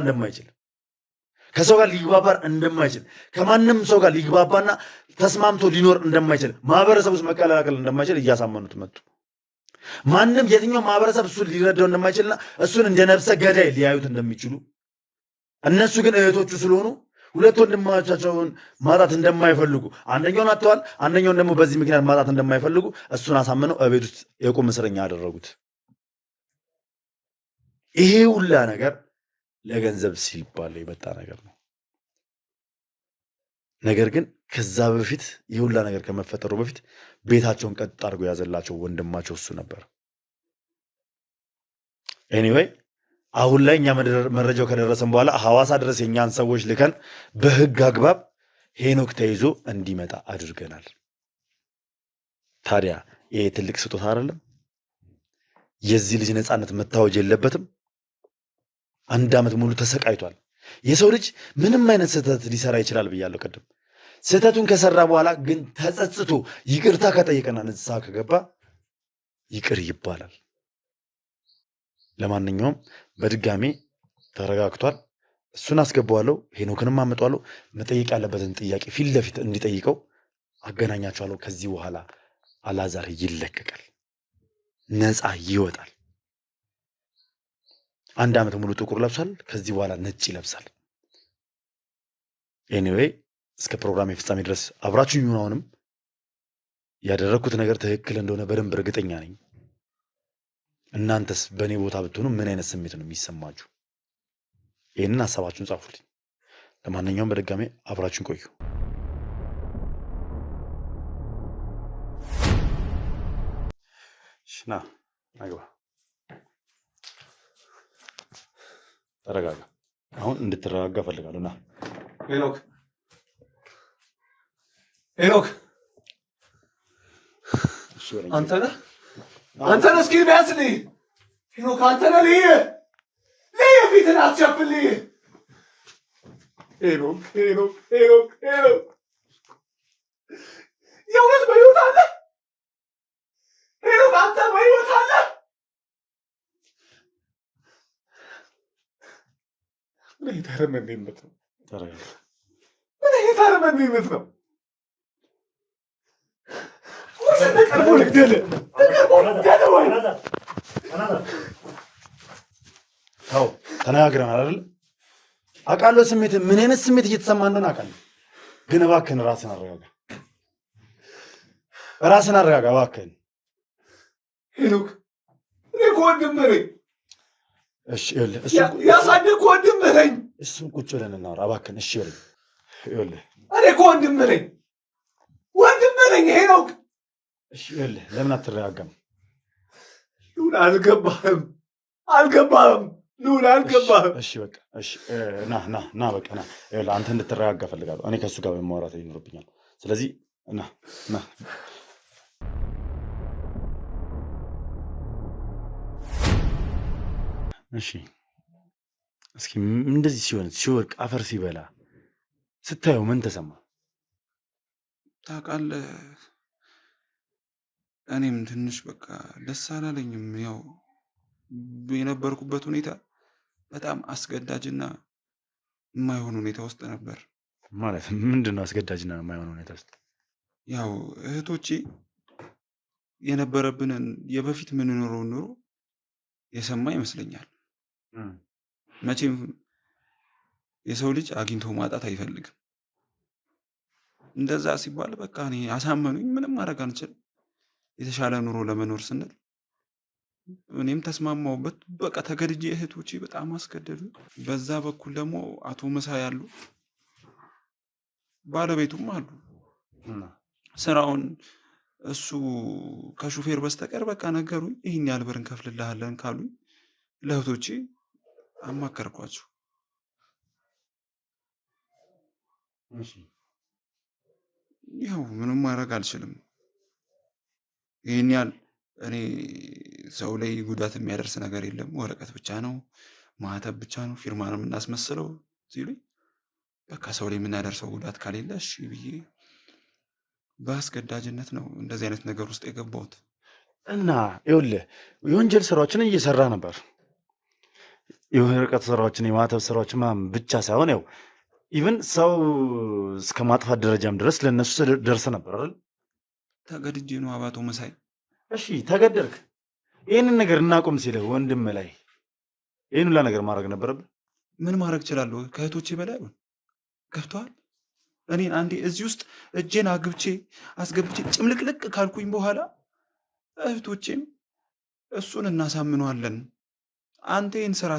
እንደማይችል ከማንም ሰው ጋር ሊግባባና ተስማምቶ ሊኖር እንደማይችል ማህበረሰብ ውስጥ መቀላቀል እንደማይችል እያሳመኑት መጡ። ማንም የትኛው ማህበረሰብ እሱን ሊረዳው እንደማይችልና እሱን እንደ ነፍሰ ገዳይ ሊያዩት እንደሚችሉ እነሱ ግን እህቶቹ ስለሆኑ 2 ወንድሞቻቸውን ማጣት እንደማይፈልጉ አንደኛውን አጥተዋል፣ አንደኛውን ደግሞ በዚህ ምክንያት ማጣት እንደማይፈልጉ እሱን አሳምነው እቤት ውስጥ የቁም እስረኛ አደረጉት። ይሄ ሁላ ነገር ለገንዘብ ሲባል የመጣ ነገር ነው። ነገር ግን ከዛ በፊት ይህ ሁላ ነገር ከመፈጠሩ በፊት ቤታቸውን ቀጥ አድርጎ ያዘላቸው ወንድማቸው እሱ ነበር። ኤኒዌይ አሁን ላይ እኛ መረጃው ከደረሰን በኋላ ሐዋሳ ድረስ የኛን ሰዎች ልከን በህግ አግባብ ሄኖክ ተይዞ እንዲመጣ አድርገናል። ታዲያ ይሄ ትልቅ ስጦታ አይደለም? የዚህ ልጅ ነፃነት መታወጅ የለበትም? 1 ዓመት ሙሉ ተሰቃይቷል። የሰው ልጅ ምንም አይነት ስህተት ሊሰራ ይችላል ብያለሁ ቅድም። ስህተቱን ከሰራ በኋላ ግን ተጸጽቶ ይቅርታ ከጠየቀና ንስሐ ከገባ ይቅር ይባላል። ለማንኛውም በድጋሜ ተረጋግቷል። እሱን አስገባዋለሁ፣ ሄኖክንም አመጣዋለሁ። መጠየቅ ያለበትን ጥያቄ ፊት ለፊት እንዲጠይቀው አገናኛቸዋለሁ። ከዚህ በኋላ አላዛር ይለቀቃል፣ ነፃ ይወጣል። 1 ዓመት ሙሉ ጥቁር ለብሷል። ከዚህ በኋላ ነጭ ይለብሳል። ኤኒዌይ እስከ ፕሮግራም ፍጻሜ ድረስ አብራችሁ ይሁን። አሁንም ያደረግኩት ነገር ትክክል እንደሆነ በደንብ እርግጠኛ ነኝ። እናንተስ በእኔ ቦታ ብትሆኑ ምን አይነት ስሜት ነው የሚሰማችሁ? ይህንን ሀሳባችሁን ጻፉልኝ። ለማንኛውም በድጋሜ አብራችሁን ቆዩ። ና አግባ፣ ተረጋጋ። አሁን እንድትረጋጋ እፈልጋለሁ። ና ሄኖክ አንተ ነህ? እስኪ ቢያንስ ልይ። ሄኖክ አንተ ነህ? ልይ ፊትን አትሸፍን። ልይ ሄኖክ የእውነት በሕይወት አለ? ሄኖክ አንተ በሕይወት አለ? ምን አይነት አረመኔነት ነው? ምን አይነት አረመኔነት ነው? በቅርቡ ልግደልህ ወይ? ተው፣ ተነጋግረናል አይደል? አውቃለሁ ስሜት ምን አይነት ስሜት እየተሰማ እንደሆነ አውቃለሁ። ግን እባክህን ራስን አረጋጋ፣ እባክህን ሄኖክ። እኔ እኮ ወንድምህ ነኝ። እሺ ያሳደግኩህ ወንድምህ ነኝ። እሱን ቁጭ ብለን እናውራ እባክህን። እሺ ይኸውልህ እኔ እኮ ወንድምህ ነኝ ሄኖክ። እሺ ይኸውልህ ለምን አትረጋጋም? ልዑል አልገባህም። ልዑል አልገባህም። እሺ በቃ እሺ፣ ና በቃ ና። ይኸውልህ አንተ እንድትረጋጋ እፈልጋለሁ። እኔ ከእሱ ጋር ማውራት ይኖርብኛል። ስለዚህ ና እሺ። እስኪ እንደዚህ ሲወድቅ አፈር ሲበላ ስታየው ምን ተሰማ? ታውቃለህ፣ እኔም ትንሽ በቃ ደስ አላለኝም። ያው የነበርኩበት ሁኔታ በጣም አስገዳጅና የማይሆን ሁኔታ ውስጥ ነበር። ማለት ምንድን ነው አስገዳጅና የማይሆን ሁኔታ ውስጥ? ያው እህቶቼ የነበረብንን የበፊት ምንኖረውን ኑሮ የሰማ ይመስለኛል። መቼም የሰው ልጅ አግኝቶ ማጣት አይፈልግም። እንደዛ ሲባል በቃ እኔ አሳመኑኝ። ምንም ማድረግ አንችልም። የተሻለ ኑሮ ለመኖር ስንል እኔም ተስማማሁበት። በቃ ተገድጄ እህቶቼ በጣም አስገደዱ። በዛ በኩል ደግሞ አቶ መሳይ ያሉ ባለቤቱም አሉ። ስራውን እሱ ከሹፌር በስተቀር በቃ ነገሩኝ። ይህን ያህል ብር እንከፍልልሃለን ካሉኝ ለእህቶቼ አማከርኳቸው። ያው ምንም ማድረግ አልችልም። ይህን ያህል እኔ ሰው ላይ ጉዳት የሚያደርስ ነገር የለም፣ ወረቀት ብቻ ነው፣ ማህተብ ብቻ ነው፣ ፊርማ ነው የምናስመስለው ሲሉኝ በቃ ሰው ላይ የምናደርሰው ጉዳት ከሌለ እሺ ብዬ በአስገዳጅነት ነው እንደዚህ አይነት ነገር ውስጥ የገባሁት። እና ይኸውልህ የወንጀል ስራዎችን እየሰራ ነበር። የወረቀት ስራዎችን፣ የማህተብ ስራዎችን ብቻ ሳይሆን ያው ኢቭን ሰው እስከ ማጥፋት ደረጃም ድረስ ለእነሱ ደርሰ ነበር አይደል? ተገድጄ ነው አቶ መሳይ። እሺ ተገደልክ። ይህንን ነገር እናቁም ሲልህ ወንድም ላይ ይህን ሁላ ነገር ማድረግ ነበረብህ። ምን ማድረግ እችላለሁ? ከእህቶቼ በላይ ገብተዋል። እኔን አንዴ እዚህ ውስጥ እጄን አግብቼ አስገብቼ ጭምልቅልቅ ካልኩኝ በኋላ እህቶቼም እሱን እናሳምነዋለን፣ አንተ ይህን ስራ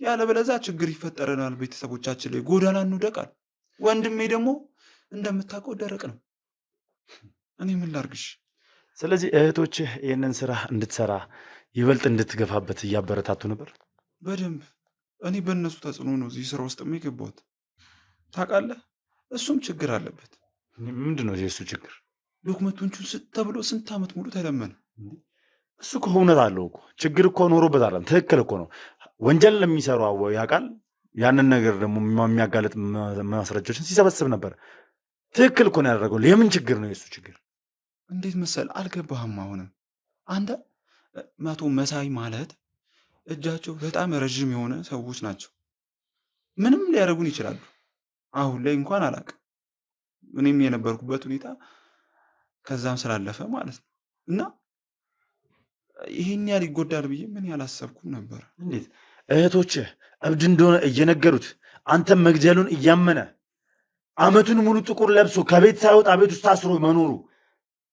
ያለበለዚያ ችግር ይፈጠረናል፣ ቤተሰቦቻችን ላይ ጎዳና እንውደቃል። ወንድሜ ደግሞ እንደምታውቀው ደረቅ ነው። እኔ ምን ላርግሽ? ስለዚህ እህቶችህ ይህንን ስራ እንድትሰራ ይበልጥ እንድትገፋበት እያበረታቱ ነበር በደንብ። እኔ በእነሱ ተጽዕኖ ነው እዚህ ስራ ውስጥ የገባሁት ታውቃለህ። እሱም ችግር አለበት። ምንድን ነው የእሱ ችግር? ዶክመንቶቹን ተብሎ ስንት ዓመት ሙሉ ተለመነ። እሱ እኮ እውነት አለው እኮ ችግር እኮ ኖሮበት አለም። ትክክል እኮ ነው። ወንጀል ለሚሰሩ ያውቃል። ያንን ነገር ደግሞ የሚያጋለጥ ማስረጃዎችን ሲሰበስብ ነበር። ትክክል እኮ ነው ያደረገው። የምን ችግር ነው የእሱ ችግር? እንዴት መሰል አልገባህም? አሁንም አንተ አቶ መሳይ ማለት እጃቸው በጣም ረዥም የሆነ ሰዎች ናቸው። ምንም ሊያደርጉን ይችላሉ። አሁን ላይ እንኳን አላውቅም፣ እኔም የነበርኩበት ሁኔታ ከዛም ስላለፈ ማለት ነው። እና ይሄን ያህል ይጎዳል ብዬ ምን ያላሰብኩም ነበር። እንዴት እህቶችህ እብድ እንደሆነ እየነገሩት አንተም መግደሉን እያመነ አመቱን ሙሉ ጥቁር ለብሶ ከቤት ሳይወጣ ቤት ውስጥ ታስሮ መኖሩ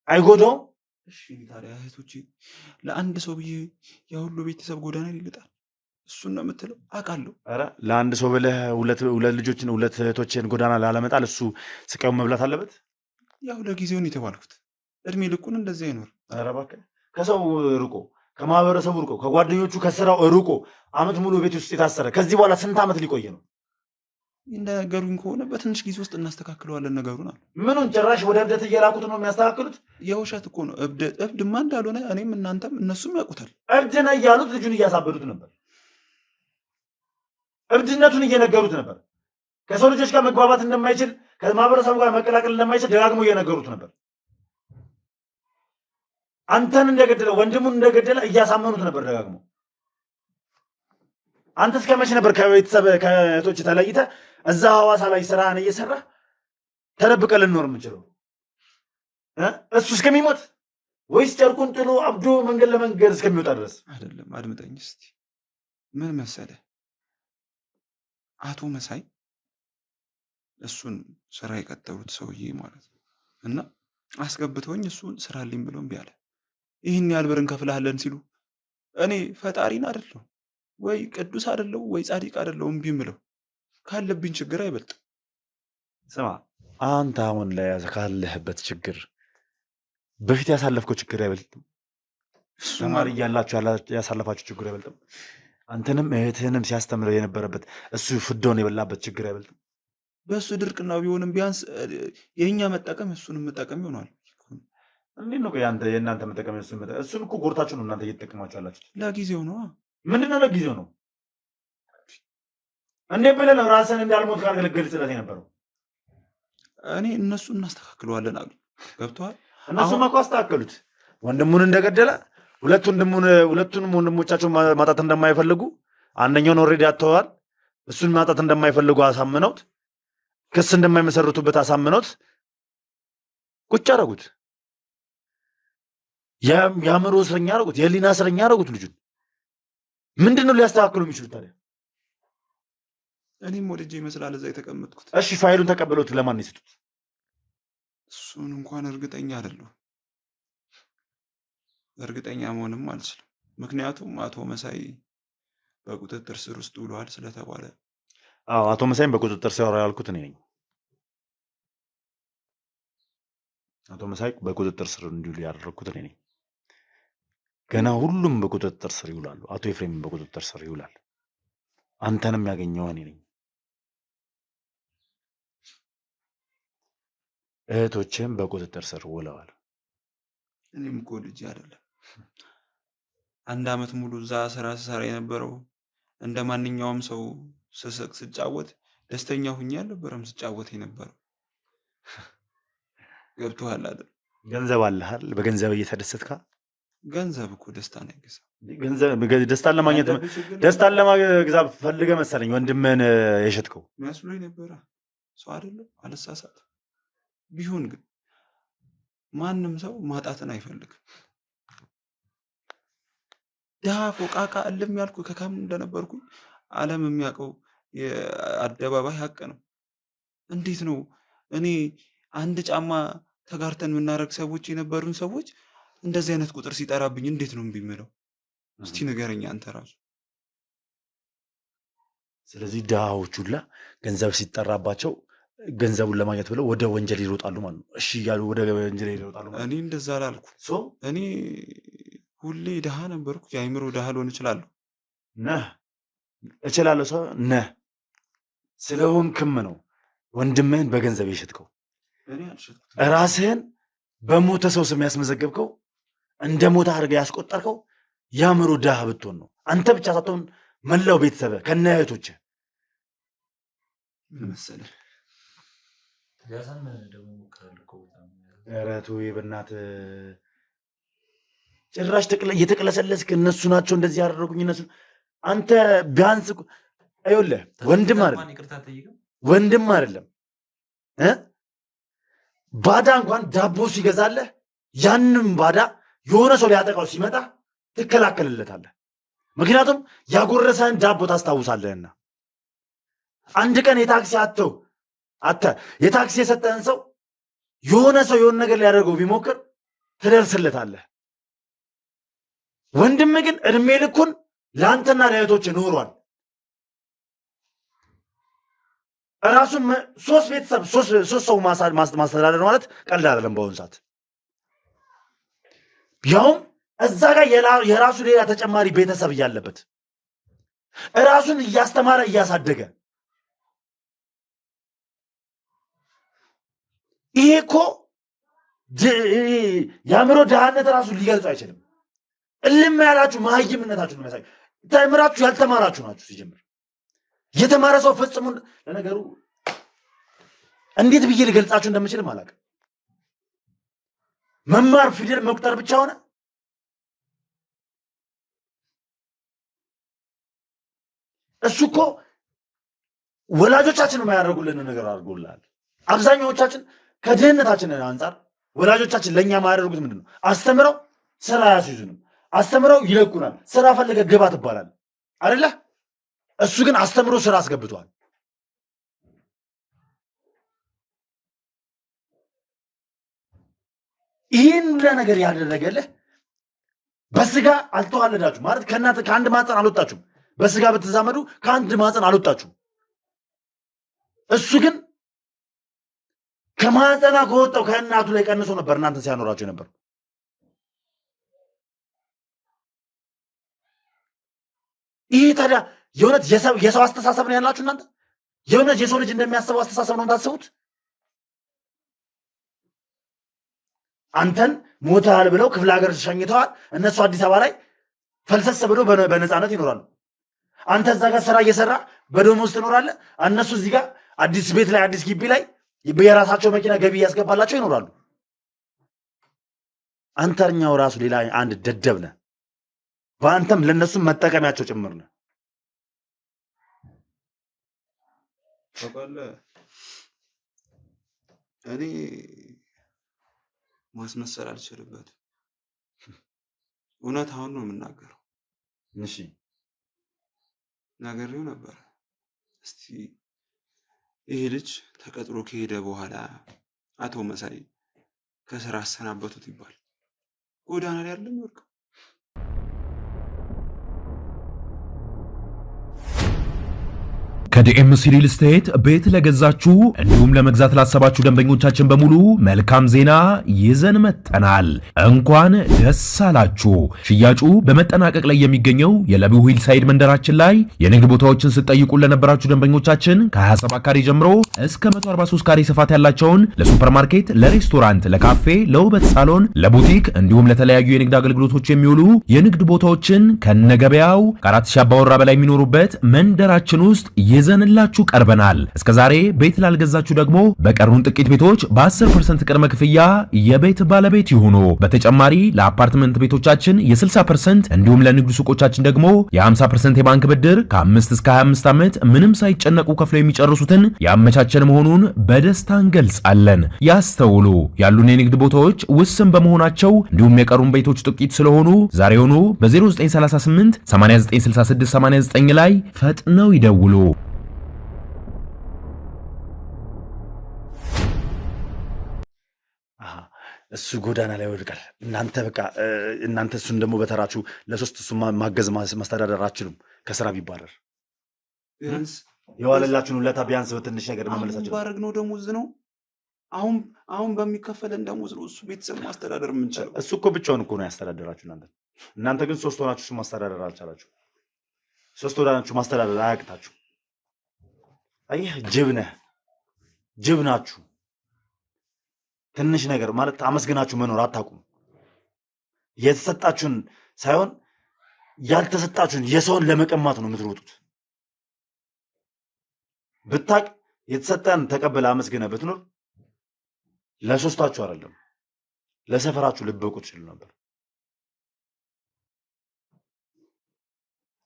አይጎዳውም? እሺ ታዲያ እህቶቼ ለአንድ ሰው ብዬ የሁሉ ቤተሰብ ጎዳና ይልጣል? እሱን ነው የምትለው? አውቃለሁ። ኧረ ለአንድ ሰው ብለህ ሁለት ልጆችን ሁለት እህቶችን ጎዳና ላለመጣል እሱ ስቃዩን መብላት አለበት? ያው ለጊዜውን የተባልኩት እድሜ ልኩን እንደዚህ አይኖር። ኧረ እባክህ ከሰው ርቆ ከማህበረሰቡ ርቆ ከጓደኞቹ ከስራው ርቆ አመት ሙሉ ቤት ውስጥ የታሰረ ከዚህ በኋላ ስንት ዓመት ሊቆይ ነው? እንደነገሩኝ ከሆነ በትንሽ ጊዜ ውስጥ እናስተካክለዋለን ነገሩን አሉ። ምኑን ጭራሽ ወደ እብደት እየላኩት ነው የሚያስተካክሉት? የውሸት እኮ ነው። እብድማ እንዳልሆነ እኔም እናንተም እነሱም ያውቁታል። እብድ ነህ እያሉት ልጁን እያሳበዱት ነበር። እብድነቱን እየነገሩት ነበር። ከሰው ልጆች ጋር መግባባት እንደማይችል ከማህበረሰቡ ጋር መቀላቀል እንደማይችል ደጋግሞ እየነገሩት ነበር። አንተን እንደገደለ ወንድሙን እንደገደለ እያሳመኑት ነበር ደጋግሞ። አንተ እስከ መቼ ነበር ከቤተሰብ ከእህቶች ተለይተህ እዛ ሐዋሳ ላይ ስራህን እየሰራ ተደብቀህ ልንኖር የምንችለው? እሱ እስከሚሞት ወይስ ጨርቁን ጥሎ አብዶ መንገድ ለመንገድ እስከሚወጣ ድረስ? አይደለም፣ አድምጠኝ እስቲ። ምን መሰለህ አቶ መሳይ እሱን ስራ የቀጠሩት ሰውዬ ማለት ነው። እና አስገብተውኝ እሱን ስራልኝ ብሎ እምቢ አለ። ይህን ያህል ብር እንከፍልሃለን ሲሉ እኔ ፈጣሪን አይደለሁ ወይ ቅዱስ አይደለሁ ወይ ጻድቅ አይደለሁ እምቢ ምለው ካለብኝ ችግር አይበልጥም። ስማ አንተ አሁን ላይ ካለህበት ችግር በፊት ያሳለፍከው ችግር አይበልጥም? ተማሪ እያላችሁ ያሳለፋችሁ ችግር አይበልጥም? አንተንም እህትህንም ሲያስተምረው የነበረበት እሱ ፍዳውን የበላበት ችግር አይበልጥም? በእሱ ድርቅና ቢሆንም ቢያንስ የእኛ መጠቀም እሱንም መጠቀም ይሆናል። እንዴት ነው የእናንተ መጠቀም? እሱን እኮ ጎርታችሁ ነው እናንተ እየተጠቀማችሁ ያላችሁት። ለጊዜው ነው። ምንድነው ለጊዜው ነው? እንዴት ብለህ ነው ራስህን እንዳልሞት ካገለገል ስለት የነበረው? እኔ እነሱ እናስተካክለዋለን አሉ። ገብቶሃል? እነሱም እኮ አስተካከሉት። ወንድሙን እንደገደለ ሁለቱንም ወንድሞቻቸውን ማጣት እንደማይፈልጉ አንደኛውን ኦልሬዲ አጥተዋል። እሱን ማጣት እንደማይፈልጉ አሳምነውት ክስ እንደማይመሰርቱበት አሳምነውት ቁጭ አደረጉት። የአእምሮ እስረኛ አደረጉት። የህሊና እስረኛ አደረጉት ልጁን። ምንድን ነው ሊያስተካክሉ የሚችሉት ታዲያ? እኔም ወደጄ ይመስላል እዛ የተቀመጥኩት። እሺ ፋይሉን ተቀበሉት። ለማን የሰጡት? እሱን እንኳን እርግጠኛ አይደለሁም። እርግጠኛ መሆንም አልችልም። ምክንያቱም አቶ መሳይ በቁጥጥር ስር ውስጥ ውለዋል ስለተባለ። አዎ አቶ መሳይም በቁጥጥር ስር ያልኩት እኔ ነኝ። አቶ መሳይ በቁጥጥር ስር እንዲውሉ ያደረግኩት እኔ ነኝ። ገና ሁሉም በቁጥጥር ስር ይውላሉ። አቶ ኤፍሬም በቁጥጥር ስር ይውላል። አንተንም ያገኘው እኔ ነኝ። እህቶችም በቁጥጥር ስር ውለዋል። እኔም እኮ ልጅ አይደለም 1 ዓመት ሙሉ እዛ ስራ ስሰራ የነበረው እንደ ማንኛውም ሰው ስስቅ ስጫወት ደስተኛ ሁኜ አልነበረም ስጫወት የነበረው። ገብቶሃል አይደል? ገንዘብ አለሃል። በገንዘብ እየተደሰትካ ገንዘብ እኮ ደስታን አይገዛም። ደስታን ለማግኘት ደስታን ለማግዛት ፈልገህ መሰለኝ ወንድምህን የሸጥከው መስሎኝ ነበረ። ሰው አይደለም አልሳሳት። ቢሆን ግን ማንም ሰው ማጣትን አይፈልግም። ድሃ ፎቃቃ እልም ያልኩ ከካም እንደነበርኩኝ ዓለም የሚያውቀው የአደባባይ ሀቅ ነው። እንዴት ነው እኔ አንድ ጫማ ተጋርተን የምናደርግ ሰዎች የነበሩን ሰዎች እንደዚህ አይነት ቁጥር ሲጠራብኝ እንዴት ነው እምቢ የምለው? እስቲ ንገረኝ አንተ ራሱ። ስለዚህ ድሃዎች ሁላ ገንዘብ ሲጠራባቸው ገንዘቡን ለማግኘት ብለው ወደ ወንጀል ይሮጣሉ ማለት ነው። እሺ እያሉ ወደ ወንጀል ይሮጣሉ ማለት ነው። እኔ እንደዛ አላልኩ። እኔ ሁሌ ድሃ ነበርኩ። የአይምሮ ድሃ ልሆን እችላለሁ ነህ እችላለሁ ሰው ነህ ስለሆንክም ነው ወንድምህን በገንዘብ የሸጥከው። ራስህን በሞተ ሰው ስም ያስመዘገብከው እንደ ሞተ አድርገህ ያስቆጠርከው የአእምሮ ድሃ ብትሆን ነው። አንተ ብቻ ሳትሆን መላው ቤተሰብ ከነ እህቶችህ መሰለህ። ኧረ ተው በእናትህ ጭራሽ እየተቅለሰለስክ እነሱ ናቸው እንደዚህ ያደረጉኝ እነሱ። አንተ ቢያንስ ይኸውልህ ወንድም አይደለም ባዳ እንኳን ዳቦ ሲገዛለህ ያንም ባዳ የሆነ ሰው ሊያጠቃው ሲመጣ ትከላከልለታለህ። ምክንያቱም ያጎረሰህን ዳቦ ታስታውሳለህና። አንድ ቀን የታክሲ የታክሲ የሰጠህን ሰው የሆነ ሰው የሆነ ነገር ሊያደርገው ቢሞክር ትደርስለታለህ። ወንድም ግን እድሜ ልኩን ለአንተና ለእህቶች ኖሯል። ራሱን 3 ቤተሰብ 3 ሰው ማስተዳደር ማለት ቀልድ አይደለም በአሁኑ ሰዓት። ያውም እዛ ጋር የራሱ ሌላ ተጨማሪ ቤተሰብ እያለበት ራሱን እያስተማረ እያሳደገ፣ ይሄ እኮ የአእምሮ ድሃነት ራሱ ሊገልጹ አይችልም። እልም ያላችሁ መሀይምነታችሁ ነው የሚያሳይ። ተምራችሁ ያልተማራችሁ ናችሁ። ሲጀምር የተማረ ሰው ፈጽሞ ለነገሩ እንዴት ብዬ ልገልጻችሁ እንደምችልም አላውቅም። መማር ፊደል መቁጠር ብቻ ሆነ። እሱ እኮ ወላጆቻችን የማያደርጉልን ነገር አድርጎልሃል። አብዛኛዎቻችን ከድህነታችን አንጻር ወላጆቻችን ለእኛ የማያደርጉት ምንድን ነው? አስተምረው ስራ ያስይዙንም፣ አስተምረው ይለቁናል። ስራ ፈለገ ግባ ትባላል አይደለ? እሱ ግን አስተምሮ ስራ አስገብቷል። ይህን ነገር ያደረገልህ በስጋ አልተዋለዳችሁ ማለት ከአንድ ማፀን አልወጣችሁም። በስጋ ብትዛመዱ ከአንድ ማፀን አልወጣችሁም። እሱ ግን ከማፀና ከወጣው ከእናቱ ላይ ቀንሶ ነበር እናንተን ሲያኖራችሁ ነበር። ይህ ታዲያ የእውነት የሰው አስተሳሰብ ነው ያላችሁ እናንተ? የእውነት የሰው ልጅ እንደሚያስበው አስተሳሰብ ነው ታስቡት? አንተን ሞተሃል ብለው ክፍለ ሀገር ሸኝተዋል። እነሱ አዲስ አበባ ላይ ፈልሰስ ብለው በነፃነት ይኖራሉ። አንተ እዛ ጋር ስራ እየሰራ በደሞዝ ትኖራለህ። እነሱ እዚህ ጋር አዲስ ቤት ላይ አዲስ ግቢ ላይ የራሳቸው መኪና ገቢ እያስገባላቸው ይኖራሉ። አንተኛው ራሱ ሌላ አንድ ደደብ ነህ። በአንተም ለእነሱም መጠቀሚያቸው ጭምር ነህ። ታውቃለህ እኔ ማስመሰል አልችልበትም። እውነት አሁን ነው የምናገረው። እሺ ነገሬው ነበር። እስቲ ይሄ ልጅ ተቀጥሮ ከሄደ በኋላ አቶ መሳይ ከስራ አሰናበቱት ይባል ጎዳና ላይ ያለ የሚወርቀው። ከዲኤምሲ ሪል ስቴት ቤት ለገዛችሁ እንዲሁም ለመግዛት ላሰባችሁ ደንበኞቻችን በሙሉ መልካም ዜና ይዘን መጥተናል። እንኳን ደስ አላችሁ። ሽያጩ በመጠናቀቅ ላይ የሚገኘው የለቡ ሂል ሳይድ መንደራችን ላይ የንግድ ቦታዎችን ስትጠይቁ ለነበራችሁ ደንበኞቻችን ከ27 ካሬ ጀምሮ እስከ 143 ካሬ ስፋት ያላቸውን ለሱፐርማርኬት፣ ለሬስቶራንት፣ ለካፌ፣ ለውበት ሳሎን፣ ለቡቲክ እንዲሁም ለተለያዩ የንግድ አገልግሎቶች የሚውሉ የንግድ ቦታዎችን ከነገበያው ከ4000 አባወራ በላይ የሚኖሩበት መንደራችን ውስጥ ይዘንላችሁ ቀርበናል። እስከዛሬ ቤት ላልገዛችሁ ደግሞ በቀሩን ጥቂት ቤቶች በ10% ቅድመ ክፍያ የቤት ባለቤት ይሁኑ። በተጨማሪ ለአፓርትመንት ቤቶቻችን የ60% እንዲሁም ለንግድ ሱቆቻችን ደግሞ የ50% የባንክ ብድር ከ5 እስከ 25 ዓመት ምንም ሳይጨነቁ ከፍለው የሚጨርሱትን ያመቻቸን መሆኑን በደስታ እንገልጻለን። ያስተውሉ፣ ያሉን የንግድ ቦታዎች ውስን በመሆናቸው እንዲሁም የቀሩን ቤቶች ጥቂት ስለሆኑ ዛሬውኑ በ0938 8966 89 ላይ ፈጥነው ይደውሉ። እሱ ጎዳና ላይ ወድቃል። እናንተ በቃ እናንተ እሱን ደግሞ በተራችሁ ለሶስት እሱ ማገዝ ማስተዳደር አትችሉም። ከስራ ቢባረር ቢያንስ የዋለላችሁን ውለታ ቢያንስ በትንሽ ነገር መመለሳችሁ ባረግ ነው ደሞዝ ነው። አሁን በሚከፈለን ደሞዝ ነው እሱ ቤተሰብ ማስተዳደር የምንችለው። እሱ እኮ ብቻውን እኮ ነው ያስተዳደራችሁ እናንተ ግን ሶስት ሆናችሁ እሱ ማስተዳደር አልቻላችሁ። ሶስት ሆናችሁ ማስተዳደር አያቅታችሁ። አየህ፣ ጅብ ናችሁ። ትንሽ ነገር ማለት አመስግናችሁ መኖር አታውቁም። የተሰጣችሁን ሳይሆን ያልተሰጣችሁን የሰውን ለመቀማት ነው የምትሮጡት። ብታቅ የተሰጠን ተቀበለ አመስግነ ብትኖር ለሶስታችሁ አይደለም ለሰፈራችሁ ልበቁ ትችሉ ነበር።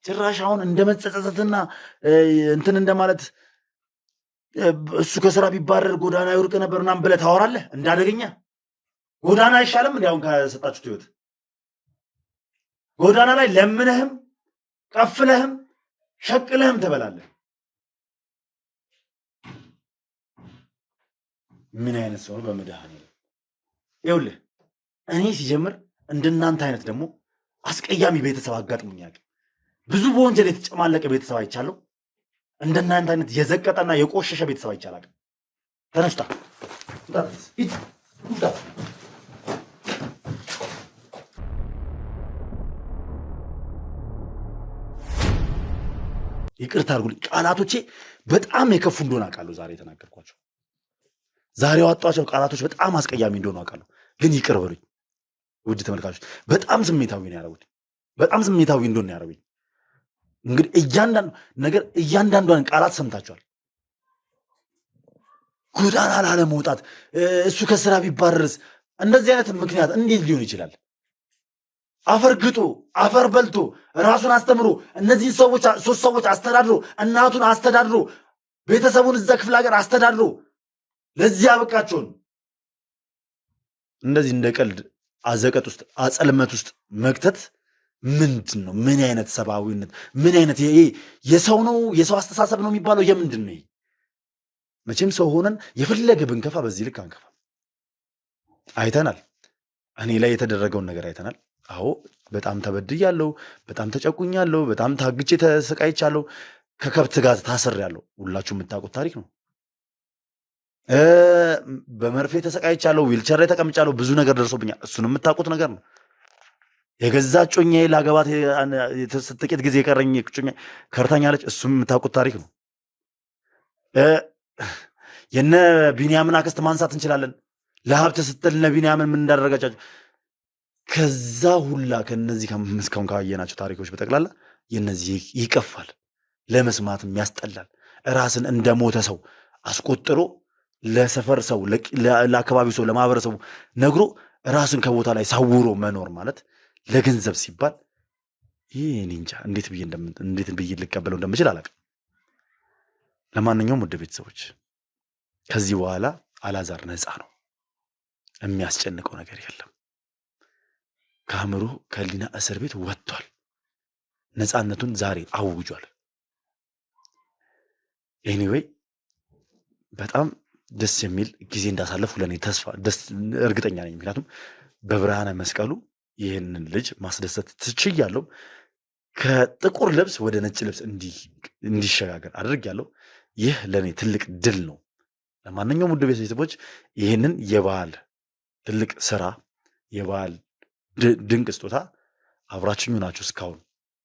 ጭራሽ አሁን እንደ መጸጸትና እንትን እንደማለት እሱ ከስራ ቢባረር ጎዳና ይወርቅ ነበር ምናምን ብለህ ታወራለህ። እንዳደገኛ ጎዳና አይሻልም? እንዲያውም ከሰጣችሁት ህይወት ጎዳና ላይ ለምነህም ቀፍለህም ሸቅለህም ትበላለህ። ምን አይነት ሰው ነው? በመድኃኒዓለም ይኸውልህ፣ እኔ ሲጀምር እንደናንተ አይነት ደግሞ አስቀያሚ ቤተሰብ አጋጥሞኝ ያውቅ። ብዙ በወንጀል የተጨማለቀ ቤተሰብ አይቻለሁ። እንደናንተ አይነት የዘቀጠና የቆሸሸ ቤተሰብ አይቻላል። ተነስታ ይቅርታ አድርጉልኝ። ቃላቶቼ በጣም የከፉ እንደሆነ አውቃለሁ። ዛሬ የተናገርኳቸው ዛሬ ያወጣቸው ቃላቶች በጣም አስቀያሚ እንደሆነ አውቃለሁ። ግን ይቅር በሉኝ ውድ ተመልካቾች። በጣም ስሜታዊ ነው ያደረጉት። በጣም ስሜታዊ እንደሆነ ያደረጉኝ። እንግዲህ እያንዳንዷን ቃላት ሰምታችኋል። ጎዳና ላለመውጣት እሱ ከስራ ቢባረርስ እንደዚህ አይነት ምክንያት እንዴት ሊሆን ይችላል? አፈር ግጦ አፈር በልቶ ራሱን አስተምሮ እነዚህን ሰዎች ሶስት ሰዎች አስተዳድሮ እናቱን አስተዳድሮ ቤተሰቡን እዛ ክፍለ ሀገር አስተዳድሮ ለዚህ ያበቃቸውን እንደዚህ እንደ ቀልድ አዘቀት ውስጥ አጸልመት ውስጥ መክተት ምንድን ነው? ምን አይነት ሰብአዊነት? ምን አይነት የሰው ነው? የሰው አስተሳሰብ ነው የሚባለው? የምንድን ነው? መቼም ሰው ሆነን የፈለገ ብንከፋ በዚህ ልክ አንከፋ። አይተናል። እኔ ላይ የተደረገውን ነገር አይተናል። አዎ በጣም ተበድያለሁ፣ በጣም ተጨቁኛለሁ፣ በጣም ታግቼ ተሰቃይቻለሁ፣ ከከብት ጋር ታስሬያለሁ። ሁላችሁ የምታውቁት ታሪክ ነው። በመርፌ ተሰቃይቻለሁ፣ ዊልቸር ላይ ተቀምጫለሁ፣ ብዙ ነገር ደርሶብኛል። እሱን የምታውቁት ነገር ነው። የገዛ ጮኛዬ ላገባት ጥቂት ጊዜ የቀረኝ ጮኛ ከርታኛለች። እሱም የምታውቁት ታሪክ ነው። የነ ቢንያምን አክስት ማንሳት እንችላለን። ለሀብት ስትል እነ ቢንያምን ምን እንዳደረጋቻቸው። ከዛ ሁላ ከነዚህ እስካሁን ካየናቸው ታሪኮች በጠቅላላ የነዚህ ይቀፋል፣ ለመስማትም ያስጠላል። ራስን እንደሞተ ሰው አስቆጥሮ ለሰፈር ሰው፣ ለአካባቢው ሰው፣ ለማህበረሰቡ ነግሮ ራስን ከቦታ ላይ ሳውሮ መኖር ማለት ለገንዘብ ሲባል ይህ እኔ እንጃ እንዴት ብዬ ልቀበለው እንደምችል አላውቅም። ለማንኛውም ወደ ቤተሰቦች ከዚህ በኋላ አላዛር ነፃ ነው። የሚያስጨንቀው ነገር የለም። ከአእምሮ ከህሊና እስር ቤት ወጥቷል። ነፃነቱን ዛሬ አውጇል። ኤኒዌይ በጣም ደስ የሚል ጊዜ እንዳሳለፉ ለእኔ እርግጠኛ ነኝ። ምክንያቱም በብርሃነ መስቀሉ ይህንን ልጅ ማስደሰት ትችያለሁ። ከጥቁር ልብስ ወደ ነጭ ልብስ እንዲሸጋገር አድርጌያለሁ። ይህ ለእኔ ትልቅ ድል ነው። ለማንኛውም ውድ ቤተሰቦች ይህንን የበዓል ትልቅ ስራ የበዓል ድንቅ ስጦታ አብራችኙ ናችሁ እስካሁን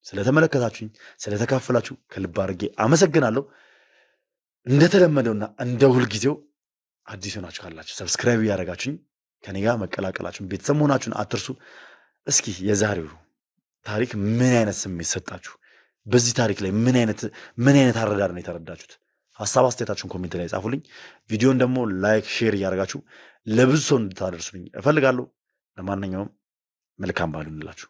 ስለተመለከታችሁኝ ስለተካፈላችሁ ከልብ አድርጌ አመሰግናለሁ። እንደተለመደውና እንደ ሁልጊዜው አዲስ ሆናችሁ ካላችሁ ሰብስክራይብ እያደረጋችሁኝ ከኔ ጋር መቀላቀላችሁን ቤተሰብ መሆናችሁን አትርሱ። እስኪ የዛሬው ታሪክ ምን አይነት ስሜት ሰጣችሁ? በዚህ ታሪክ ላይ ምን አይነት አረዳድ ነው የተረዳችሁት? ሀሳብ አስተያየታችሁን ኮሜንት ላይ ጻፉልኝ። ቪዲዮን ደግሞ ላይክ፣ ሼር እያደረጋችሁ ለብዙ ሰው እንድታደርሱልኝ እፈልጋለሁ። ለማንኛውም መልካም በዓል ይሁንላችሁ።